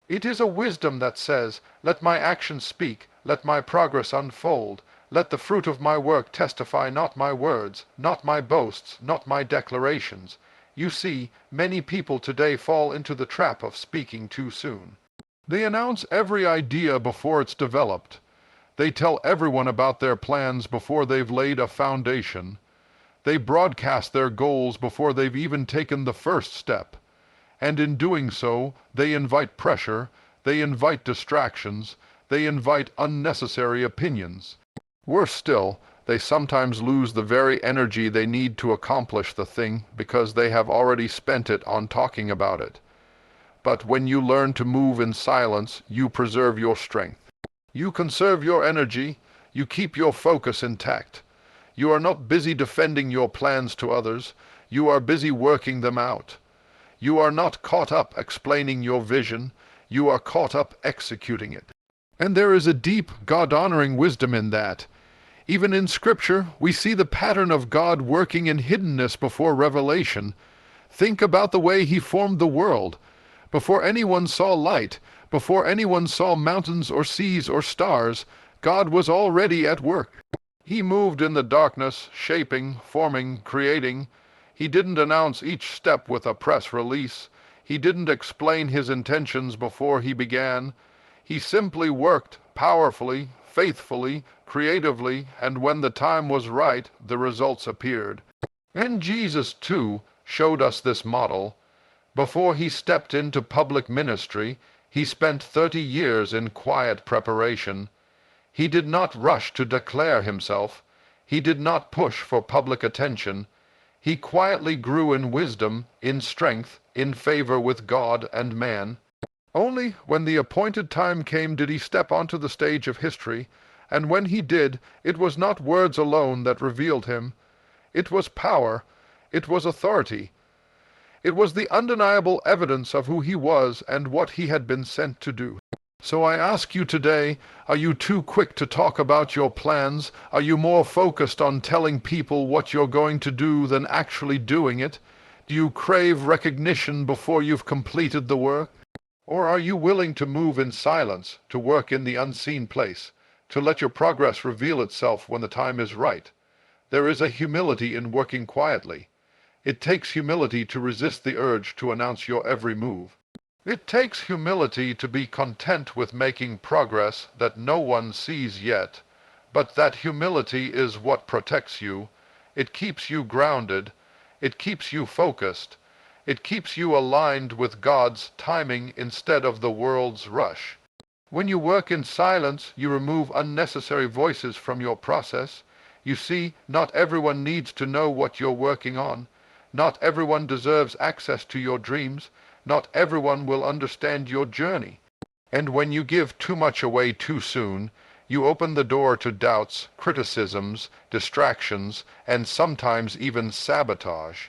It is a wisdom that says, "Let my actions speak, let my progress unfold, let the fruit of my work testify, not my words, not my boasts, not my declarations." You see, many people today fall into the trap of speaking too soon. They announce every idea before it's developed. They tell everyone about their plans before they've laid a foundation. They broadcast their goals before they've even taken the first step. And in doing so, they invite pressure, they invite distractions, they invite unnecessary opinions. Worse still, they sometimes lose the very energy they need to accomplish the thing because they have already spent it on talking about it. But when you learn to move in silence, you preserve your strength. You conserve your energy, you keep your focus intact. You are not busy defending your plans to others, you are busy working them out. You are not caught up explaining your vision, you are caught up executing it. And there is a deep, God-honoring wisdom in that. Even in Scripture, we see the pattern of God working in hiddenness before revelation. Think about the way He formed the world. Before anyone saw light, before anyone saw mountains or seas or stars, God was already at work. He moved in the darkness, shaping, forming, creating. He didn't announce each step with a press release. He didn't explain His intentions before He began. He simply worked powerfully, faithfully, creatively, and when the time was right, the results appeared. And Jesus, too, showed us this model. Before He stepped into public ministry, He spent 30 years in quiet preparation. He did not rush to declare Himself. He did not push for public attention. He quietly grew in wisdom, in strength, in favor with God and man. Only when the appointed time came did He step onto the stage of history, and when He did, it was not words alone that revealed Him. It was power. It was authority. It was the undeniable evidence of who He was and what He had been sent to do. So I ask you today, are you too quick to talk about your plans? Are you more focused on telling people what you're going to do than actually doing it? Do you crave recognition before you've completed the work? Or are you willing to move in silence, to work in the unseen place, to let your progress reveal itself when the time is right? There is a humility in working quietly. It takes humility to resist the urge to announce your every move. It takes humility to be content with making progress that no one sees yet, but that humility is what protects you. It keeps you grounded. It keeps you focused. It keeps you aligned with God's timing instead of the world's rush. When you work in silence, you remove unnecessary voices from your process. You see, not everyone needs to know what you're working on. Not everyone deserves access to your dreams. Not everyone will understand your journey. And when you give too much away too soon, you open the door to doubts, criticisms, distractions, and sometimes even sabotage.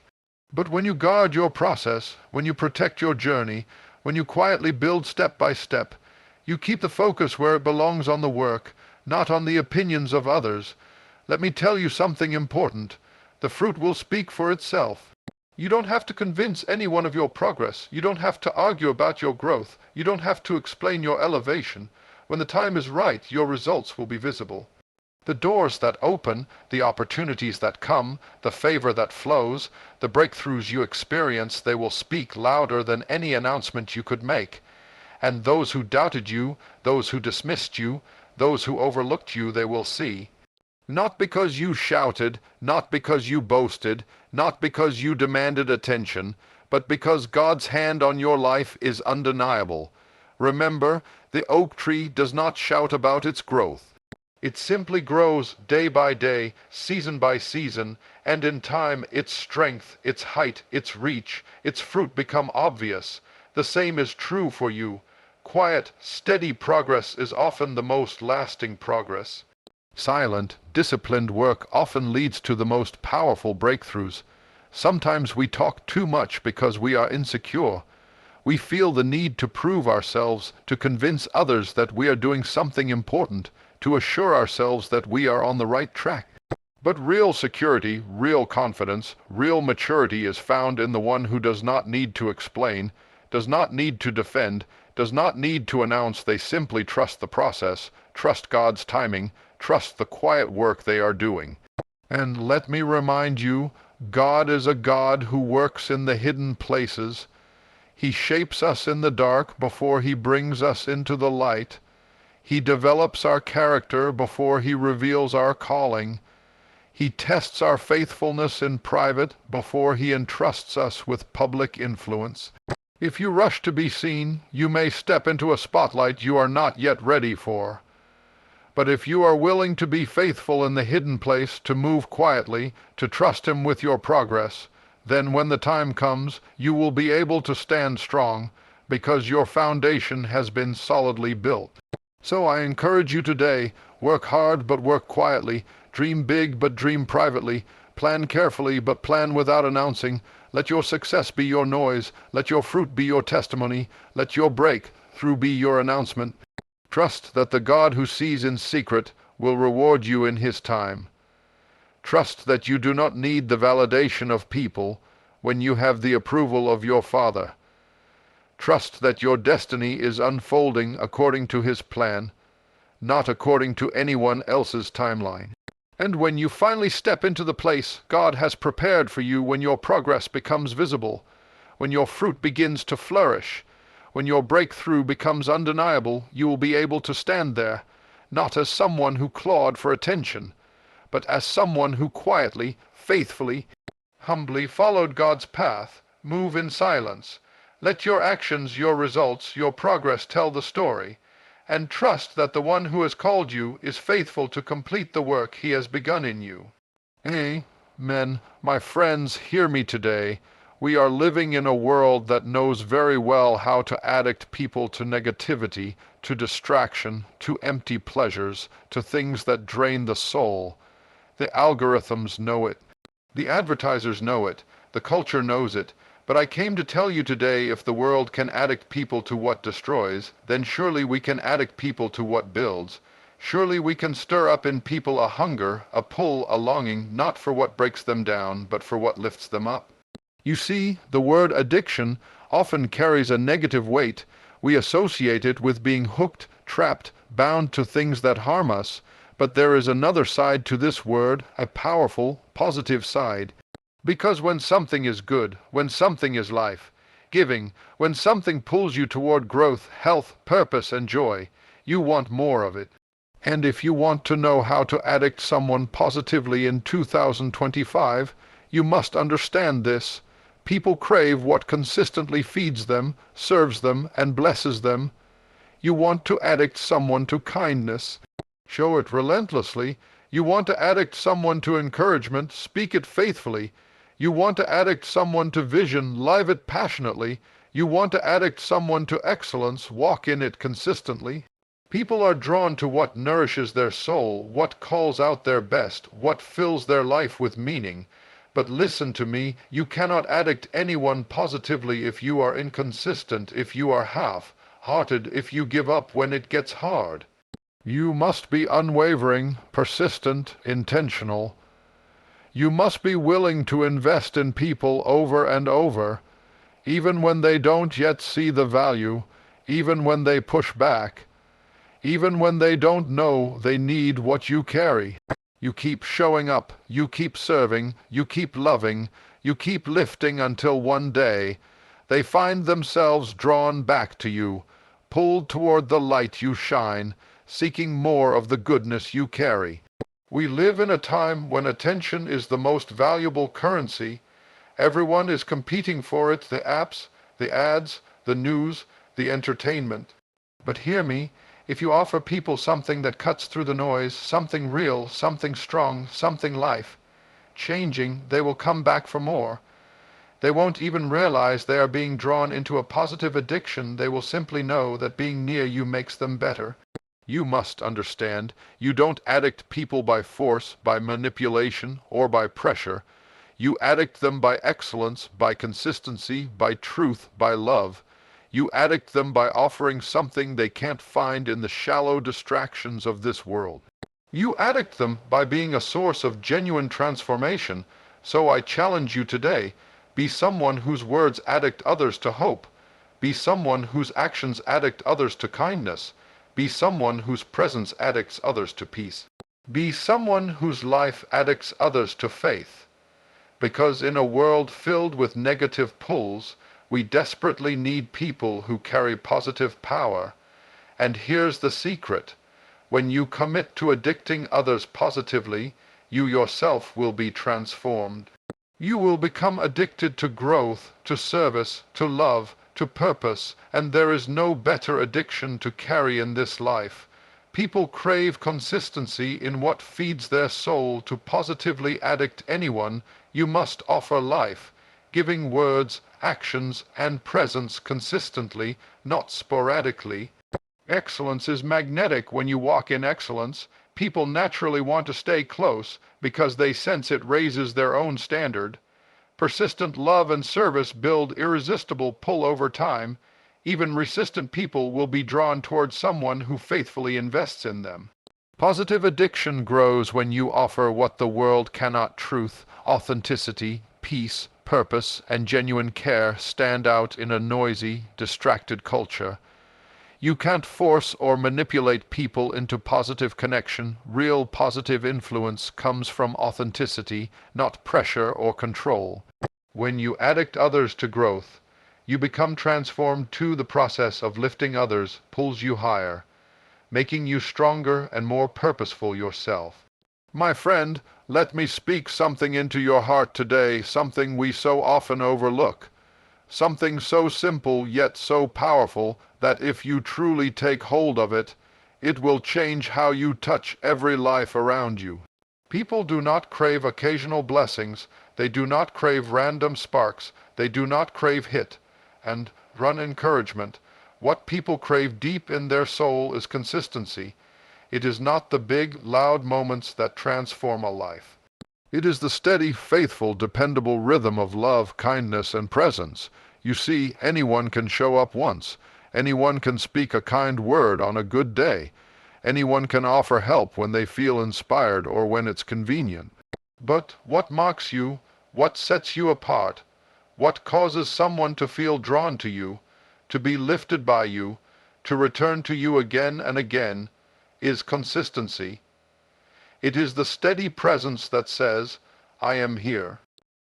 But when you guard your process, when you protect your journey, when you quietly build step by step, you keep the focus where it belongs on the work, not on the opinions of others. Let me tell you something important. The fruit will speak for itself. You don't have to convince anyone of your progress. You don't have to argue about your growth. You don't have to explain your elevation. When the time is right, your results will be visible. The doors that open, the opportunities that come, the favor that flows, the breakthroughs you experience, they will speak louder than any announcement you could make. And those who doubted you, those who dismissed you, those who overlooked you, they will see. Not because you shouted, not because you boasted, not because you demanded attention, but because God's hand on your life is undeniable. Remember, the oak tree does not shout about its growth. It simply grows day by day, season by season, and in time its strength, its height, its reach, its fruit become obvious. The same is true for you. Quiet, steady progress is often the most lasting progress. Silent, disciplined work often leads to the most powerful breakthroughs. Sometimes we talk too much because we are insecure. We feel the need to prove ourselves, to convince others that we are doing something important, to assure ourselves that we are on the right track. But real security, real confidence, real maturity is found in the one who does not need to explain, does not need to defend, does not need to announce. They simply trust the process, trust God's timing, trust the quiet work they are doing. And let me remind you, God is a God who works in the hidden places. He shapes us in the dark before He brings us into the light. He develops our character before He reveals our calling. He tests our faithfulness in private before He entrusts us with public influence. If you rush to be seen, you may step into a spotlight you are not yet ready for. But if you are willing to be faithful in the hidden place, to move quietly, to trust Him with your progress, then when the time comes, you will be able to stand strong, because your foundation has been solidly built. So I encourage you today, work hard but work quietly, dream big but dream privately, plan carefully but plan without announcing. Let your success be your noise, let your fruit be your testimony, let your breakthrough be your announcement. Trust that the God who sees in secret will reward you in His time. Trust that you do not need the validation of people when you have the approval of your Father. Trust that your destiny is unfolding according to His plan, not according to anyone else's timeline. And when you finally step into the place God has prepared for you, when your progress becomes visible, when your fruit begins to flourish, when your breakthrough becomes undeniable, you will be able to stand there, not as someone who clawed for attention, but as someone who quietly, faithfully, humbly followed God's path. Move in silence. Let your actions, your results, your progress tell the story, and trust that the one who has called you is faithful to complete the work He has begun in you. Amen. My friends, hear me today. We are living in a world that knows very well how to addict people to negativity, to distraction, to empty pleasures, to things that drain the soul. The algorithms know it. The advertisers know it. The culture knows it. But I came to tell you today, if the world can addict people to what destroys, then surely we can addict people to what builds. Surely we can stir up in people a hunger, a pull, a longing, not for what breaks them down, but for what lifts them up. You see, the word addiction often carries a negative weight. We associate it with being hooked, trapped, bound to things that harm us. But there is another side to this word, a powerful, positive side. Because when something is good, when something is life giving, when something pulls you toward growth, health, purpose, and joy, you want more of it. And if you want to know how to addict someone positively in 2025, you must understand this. People crave what consistently feeds them, serves them, and blesses them. You want to addict someone to kindness. Show it relentlessly. You want to addict someone to encouragement. Speak it faithfully. You want to addict someone to vision. Live it passionately. You want to addict someone to excellence. Walk in it consistently. People are drawn to what nourishes their soul, what calls out their best, what fills their life with meaning. But listen to me, you cannot addict anyone positively if you are inconsistent, if you are half-hearted, if you give up when it gets hard. You must be unwavering, persistent, intentional. You must be willing to invest in people over and over, even when they don't yet see the value, even when they push back, even when they don't know they need what you carry. You keep showing up, you keep serving, you keep loving, you keep lifting until one day they find themselves drawn back to you, pulled toward the light you shine, seeking more of the goodness you carry. We live in a time when attention is the most valuable currency. Everyone is competing for it, the apps, the ads, the news, the entertainment. But hear me, if you offer people something that cuts through the noise, something real, something strong, something life-changing, they will come back for more. They won't even realize they are being drawn into a positive addiction. They will simply know that being near you makes them better. You must understand, you don't addict people by force, by manipulation, or by pressure. You addict them by excellence, by consistency, by truth, by love. You addict them by offering something they can't find in the shallow distractions of this world. You addict them by being a source of genuine transformation. So I challenge you today, be someone whose words addict others to hope. Be someone whose actions addict others to kindness. Be someone whose presence addicts others to peace. Be someone whose life addicts others to faith. Because in a world filled with negative pulls, we desperately need people who carry positive power. And here's the secret. When you commit to addicting others positively, you yourself will be transformed. You will become addicted to growth, to service, to love, to purpose, and there is no better addiction to carry in this life. People crave consistency in what feeds their soul. To positively addict anyone, you must offer life, giving words, actions, and presence consistently, not sporadically. Excellence is magnetic. When you walk in excellence, people naturally want to stay close because they sense it raises their own standard. Persistent love and service build irresistible pull over time. Even resistant people will be drawn towards someone who faithfully invests in them. Positive addiction grows when you offer what the world cannot. Truth, authenticity, peace, purpose, and genuine care stand out in a noisy, distracted culture. You can't force or manipulate people into positive connection. Real positive influence comes from authenticity, not pressure or control. When you addict others to growth, you become transformed too. The process of lifting others pulls you higher, making you stronger and more purposeful yourself. My friend, let me speak something into your heart today, something we so often overlook. Something so simple yet so powerful that if you truly take hold of it, it will change how you touch every life around you. People do not crave occasional blessings, they do not crave random sparks, they do not crave hit and run encouragement. What people crave deep in their soul is consistency. It is not the big, loud moments that transform a life. It is the steady, faithful, dependable rhythm of love, kindness, and presence. You see, anyone can show up once. Anyone can speak a kind word on a good day. Anyone can offer help when they feel inspired or when it's convenient. But what marks you, what sets you apart, what causes someone to feel drawn to you, to be lifted by you, to return to you again and again, is consistency. It is the steady presence that says, I am here.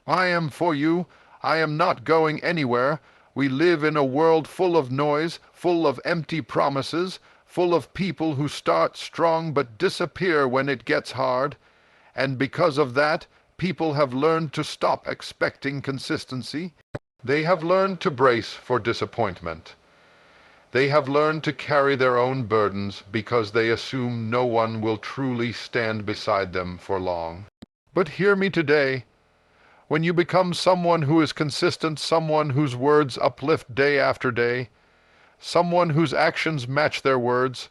I am for you. I am not going anywhere. We live in a world full of noise, full of empty promises, full of people who start strong but disappear when it gets hard. And because of that, people have learned to stop expecting consistency. They have learned to brace for disappointment. They have learned to carry their own burdens because they assume no one will truly stand beside them for long. But hear me today. When you become someone who is consistent, someone whose words uplift day after day, someone whose actions match their words,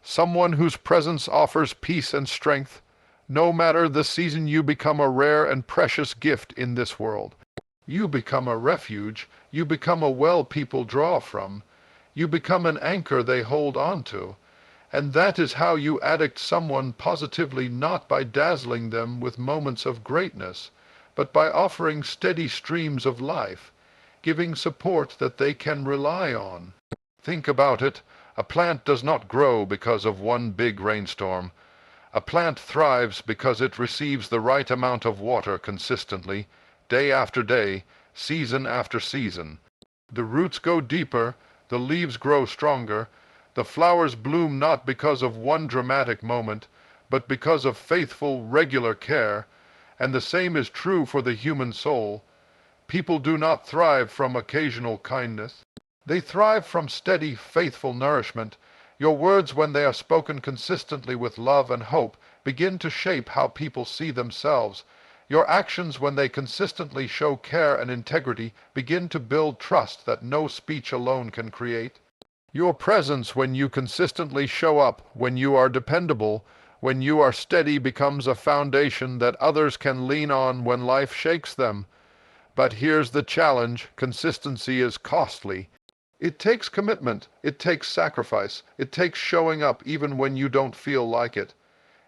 someone whose presence offers peace and strength, no matter the season, you become a rare and precious gift in this world. You become a refuge. You become a well people draw from. You become an anchor they hold on to. And that is how you addict someone positively, not by dazzling them with moments of greatness, but by offering steady streams of life, giving support that they can rely on. Think about it. A plant does not grow because of one big rainstorm. A plant thrives because it receives the right amount of water consistently, day after day, season after season. The roots go deeper, the leaves grow stronger, the flowers bloom not because of one dramatic moment, but because of faithful, regular care, and the same is true for the human soul. People do not thrive from occasional kindness. They thrive from steady, faithful nourishment. Your words, when they are spoken consistently with love and hope, begin to shape how people see themselves. Your actions, when they consistently show care and integrity, begin to build trust that no speech alone can create. Your presence, when you consistently show up, when you are dependable, when you are steady, becomes a foundation that others can lean on when life shakes them. But here's the challenge: consistency is costly. It takes commitment, it takes sacrifice, it takes showing up even when you don't feel like it.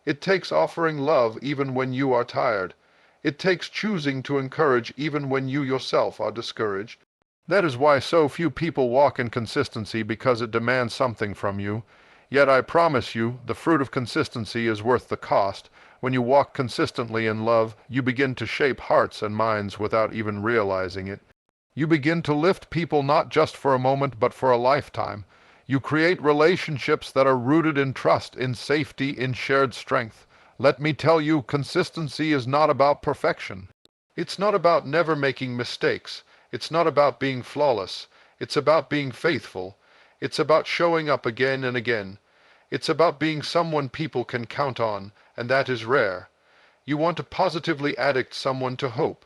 It takes offering love even when you are tired. It takes choosing to encourage even when you yourself are discouraged. That is why so few people walk in consistency, because it demands something from you. Yet I promise you, the fruit of consistency is worth the cost. When you walk consistently in love, you begin to shape hearts and minds without even realizing it. You begin to lift people not just for a moment, but for a lifetime. You create relationships that are rooted in trust, in safety, in shared strength. Let me tell you, consistency is not about perfection. It's not about never making mistakes. It's not about being flawless. It's about being faithful. It's about showing up again and again. It's about being someone people can count on, and that is rare. You want to positively addict someone to hope.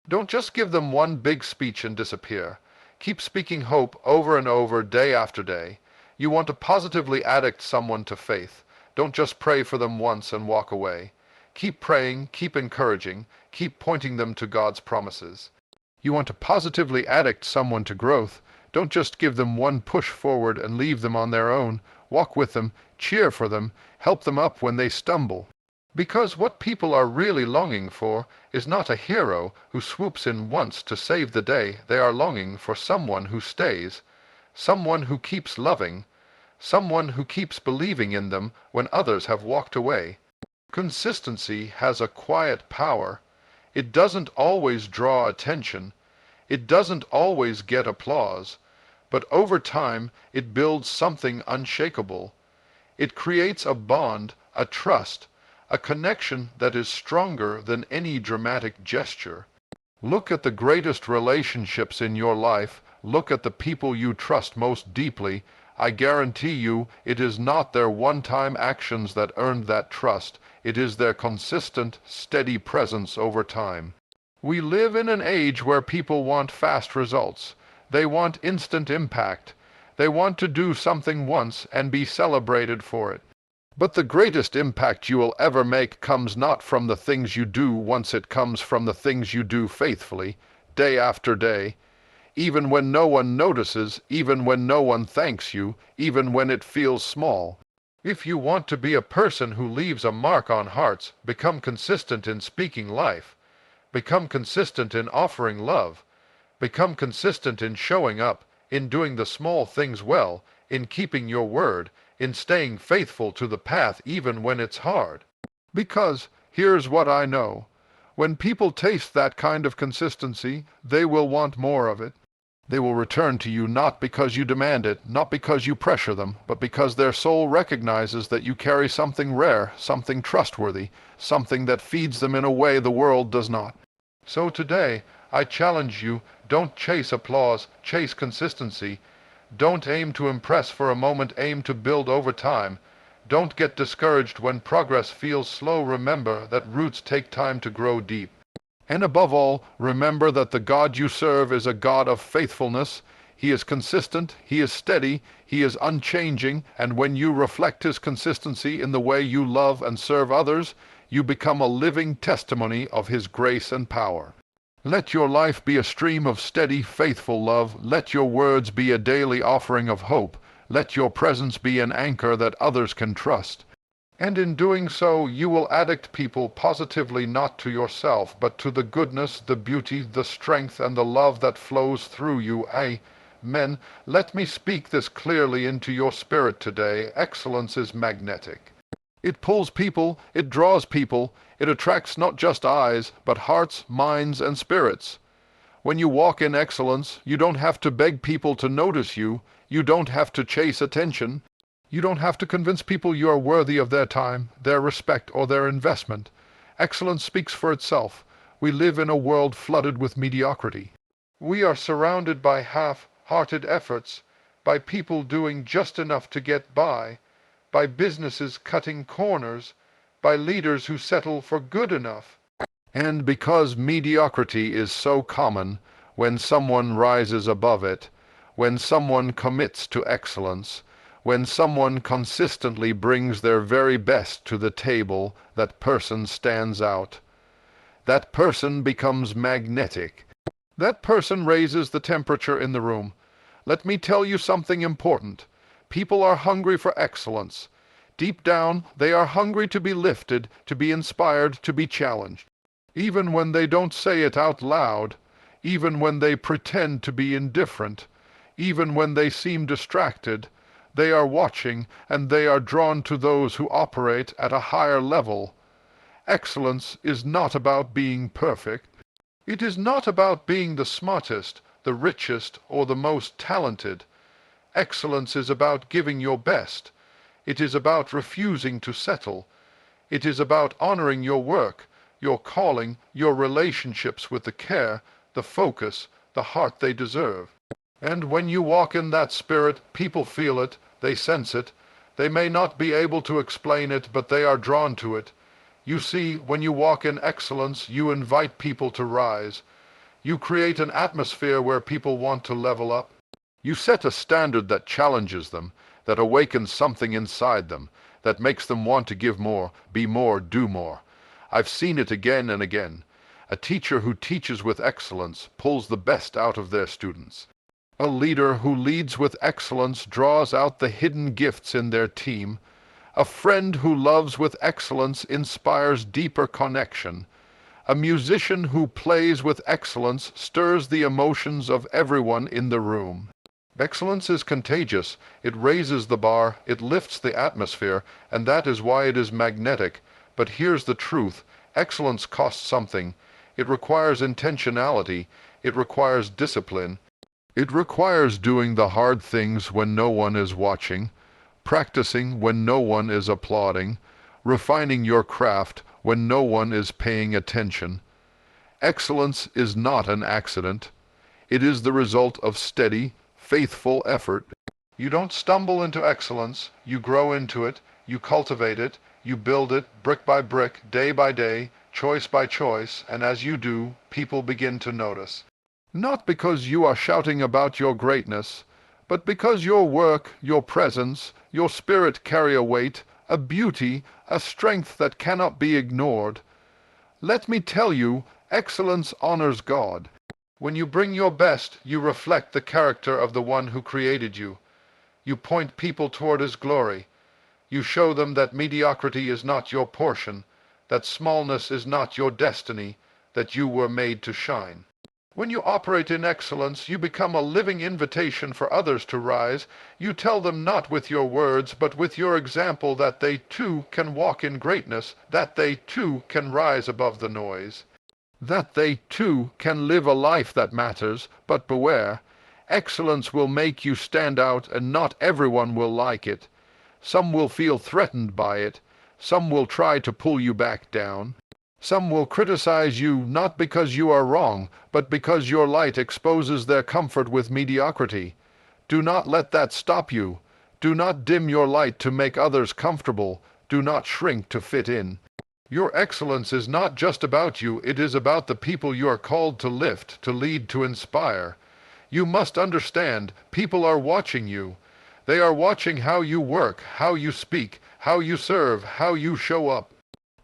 Don't just give them one big speech and disappear. Keep speaking hope over and over, day after day. You want to positively addict someone to faith. Don't just pray for them once and walk away. Keep praying, keep encouraging, keep pointing them to God's promises. You want to positively addict someone to growth. Don't just give them one push forward and leave them on their own. Walk with them, cheer for them, help them up when they stumble. Because what people are really longing for is not a hero who swoops in once to save the day. They are longing for someone who stays, someone who keeps loving, someone who keeps believing in them when others have walked away. Consistency has a quiet power. It doesn't always draw attention. It doesn't always get applause. But over time, it builds something unshakable. It creates a bond, a trust, a connection that is stronger than any dramatic gesture. Look at the greatest relationships in your life. Look at the people you trust most deeply. I guarantee you, it is not their one-time actions that earned that trust. It is their consistent, steady presence over time. We live in an age where people want fast results. They want instant impact. They want to do something once and be celebrated for it. But the greatest impact you will ever make comes not from the things you do once. It comes from the things you do faithfully, day after day, even when no one notices, even when no one thanks you, even when it feels small. If you want to be a person who leaves a mark on hearts, become consistent in speaking life. Become consistent in offering love. Become consistent in showing up, in doing the small things well, in keeping your word, in staying faithful to the path even when it's hard. Because, here's what I know, when people taste that kind of consistency, they will want more of it. They will return to you not because you demand it, not because you pressure them, but because their soul recognizes that you carry something rare, something trustworthy, something that feeds them in a way the world does not. So today, I challenge you, don't chase applause, chase consistency. Don't aim to impress for a moment, aim to build over time. Don't get discouraged when progress feels slow. Remember that roots take time to grow deep. And above all, remember that the God you serve is a God of faithfulness. He is consistent, He is steady, He is unchanging, and when you reflect His consistency in the way you love and serve others, you become a living testimony of His grace and power. Let your life be a stream of steady, faithful love. Let your words be a daily offering of hope. Let your presence be an anchor that others can trust. And in doing so, you will addict people positively, not to yourself, but to the goodness, the beauty, the strength, and the love that flows through you. Men, let me speak this clearly into your spirit today. Excellence is magnetic. It pulls people, it draws people, it attracts not just eyes, but hearts, minds, and spirits. When you walk in excellence, you don't have to beg people to notice you, you don't have to chase attention, you don't have to convince people you are worthy of their time, their respect, or their investment. Excellence speaks for itself. We live in a world flooded with mediocrity. We are surrounded by half-hearted efforts, by people doing just enough to get by businesses cutting corners, by leaders who settle for good enough. And because mediocrity is so common, when someone rises above it, when someone commits to excellence, when someone consistently brings their very best to the table, that person stands out. That person becomes magnetic. That person raises the temperature in the room. Let me tell you something important. People are hungry for excellence. Deep down, they are hungry to be lifted, to be inspired, to be challenged. Even when they don't say it out loud, even when they pretend to be indifferent, even when they seem distracted, they are watching and they are drawn to those who operate at a higher level. Excellence is not about being perfect. It is not about being the smartest, the richest, or the most talented. Excellence is about giving your best. It is about refusing to settle. It is about honoring your work, your calling, your relationships with the care, the focus, the heart they deserve. And when you walk in that spirit, people feel it, they sense it. They may not be able to explain it, but they are drawn to it. You see, when you walk in excellence, you invite people to rise. You create an atmosphere where people want to level up. You set a standard that challenges them, that awakens something inside them, that makes them want to give more, be more, do more. I've seen it again and again. A teacher who teaches with excellence pulls the best out of their students. A leader who leads with excellence draws out the hidden gifts in their team. A friend who loves with excellence inspires deeper connection. A musician who plays with excellence stirs the emotions of everyone in the room. Excellence is contagious. It raises the bar, it lifts the atmosphere, and that is why it is magnetic. But here's the truth. Excellence costs something. It requires intentionality. It requires discipline. It requires doing the hard things when no one is watching, practicing when no one is applauding, refining your craft when no one is paying attention. Excellence is not an accident. It is the result of steady, faithful effort. You don't stumble into excellence, you grow into it, you cultivate it, you build it brick by brick, day by day, choice by choice, and as you do, people begin to notice. Not because you are shouting about your greatness, but because your work, your presence, your spirit carry a weight, a beauty, a strength that cannot be ignored. Let me tell you, excellence honors God. When you bring your best, you reflect the character of the one who created you. You point people toward his glory. You show them that mediocrity is not your portion, that smallness is not your destiny, that you were made to shine. When you operate in excellence, you become a living invitation for others to rise. You tell them not with your words, but with your example that they too can walk in greatness, that they too can rise above the noise, that they too can live a life that matters. But beware, excellence will make you stand out, and not everyone will like it. Some will feel threatened by it. Some will try to pull you back down. Some will criticize you not because you are wrong, but because your light exposes their comfort with mediocrity. Do not let that stop you. Do not dim your light to make others comfortable. Do not shrink to fit in. Your excellence is not just about you, it is about the people you are called to lift, to lead, to inspire. You must understand, people are watching you. They are watching how you work, how you speak, how you serve, how you show up.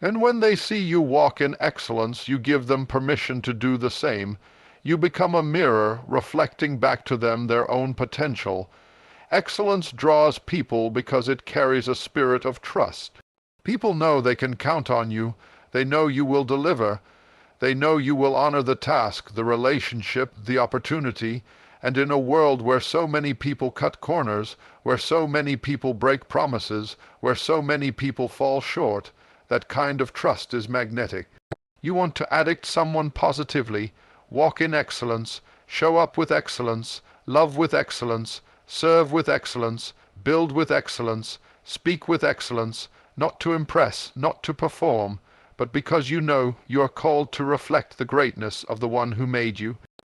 And when they see you walk in excellence, you give them permission to do the same. You become a mirror, reflecting back to them their own potential. Excellence draws people because it carries a spirit of trust. People know they can count on you. They know you will deliver. They know you will honor the task, the relationship, the opportunity, And in a world where so many people cut corners, where so many people break promises, where so many people fall short, that kind of trust is magnetic. You want to addict someone positively, walk in excellence, show up with excellence, love with excellence, serve with excellence, build with excellence, speak with excellence, not to impress, not to perform, but because you know you are called to reflect the greatness of the one who made you.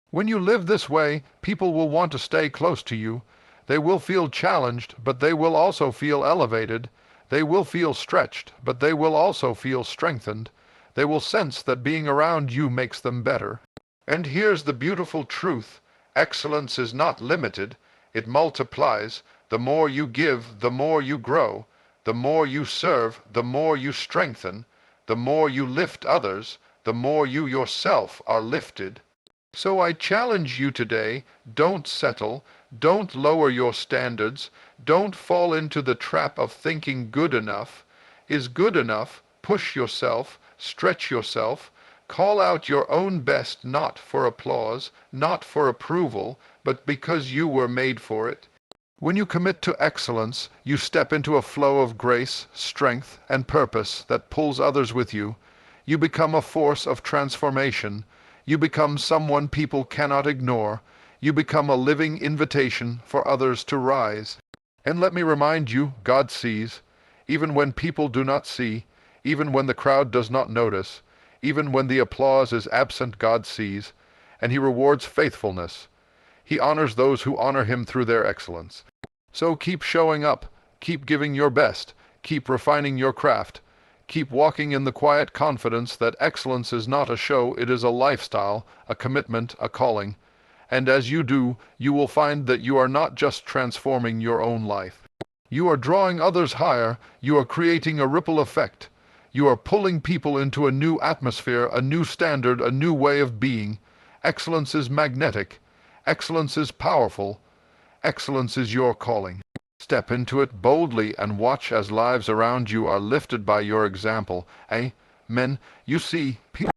When you live this way, people will want to stay close to you. They will feel challenged, but they will also feel elevated. They will feel stretched, but they will also feel strengthened. They will sense that being around you makes them better. And here's the beautiful truth. Excellence is not limited. It multiplies. The more you give, the more you grow. The more you serve, the more you strengthen. The more you lift others, the more you yourself are lifted. So I challenge you today, don't settle, don't lower your standards, don't fall into the trap of thinking good enough is good enough. Push yourself, stretch yourself, call out your own best, not for applause, not for approval, but because you were made for it. When you commit to excellence, you step into a flow of grace, strength, and purpose that pulls others with you. You become a force of transformation. You become someone people cannot ignore. You become a living invitation for others to rise. And let me remind you, God sees. Even when people do not see, even when the crowd does not notice, even when the applause is absent, God sees, and He rewards faithfulness. He honors those who honor Him through their excellence. So keep showing up, keep giving your best, keep refining your craft, keep walking in the quiet confidence that excellence is not a show, it is a lifestyle, a commitment, a calling. And as you do, you will find that you are not just transforming your own life. You are drawing others higher, you are creating a ripple effect. You are pulling people into a new atmosphere, a new standard, a new way of being. Excellence is magnetic. Excellence is powerful. Excellence is your calling. Step into it boldly and watch as lives around you are lifted by your example. Men, you see, people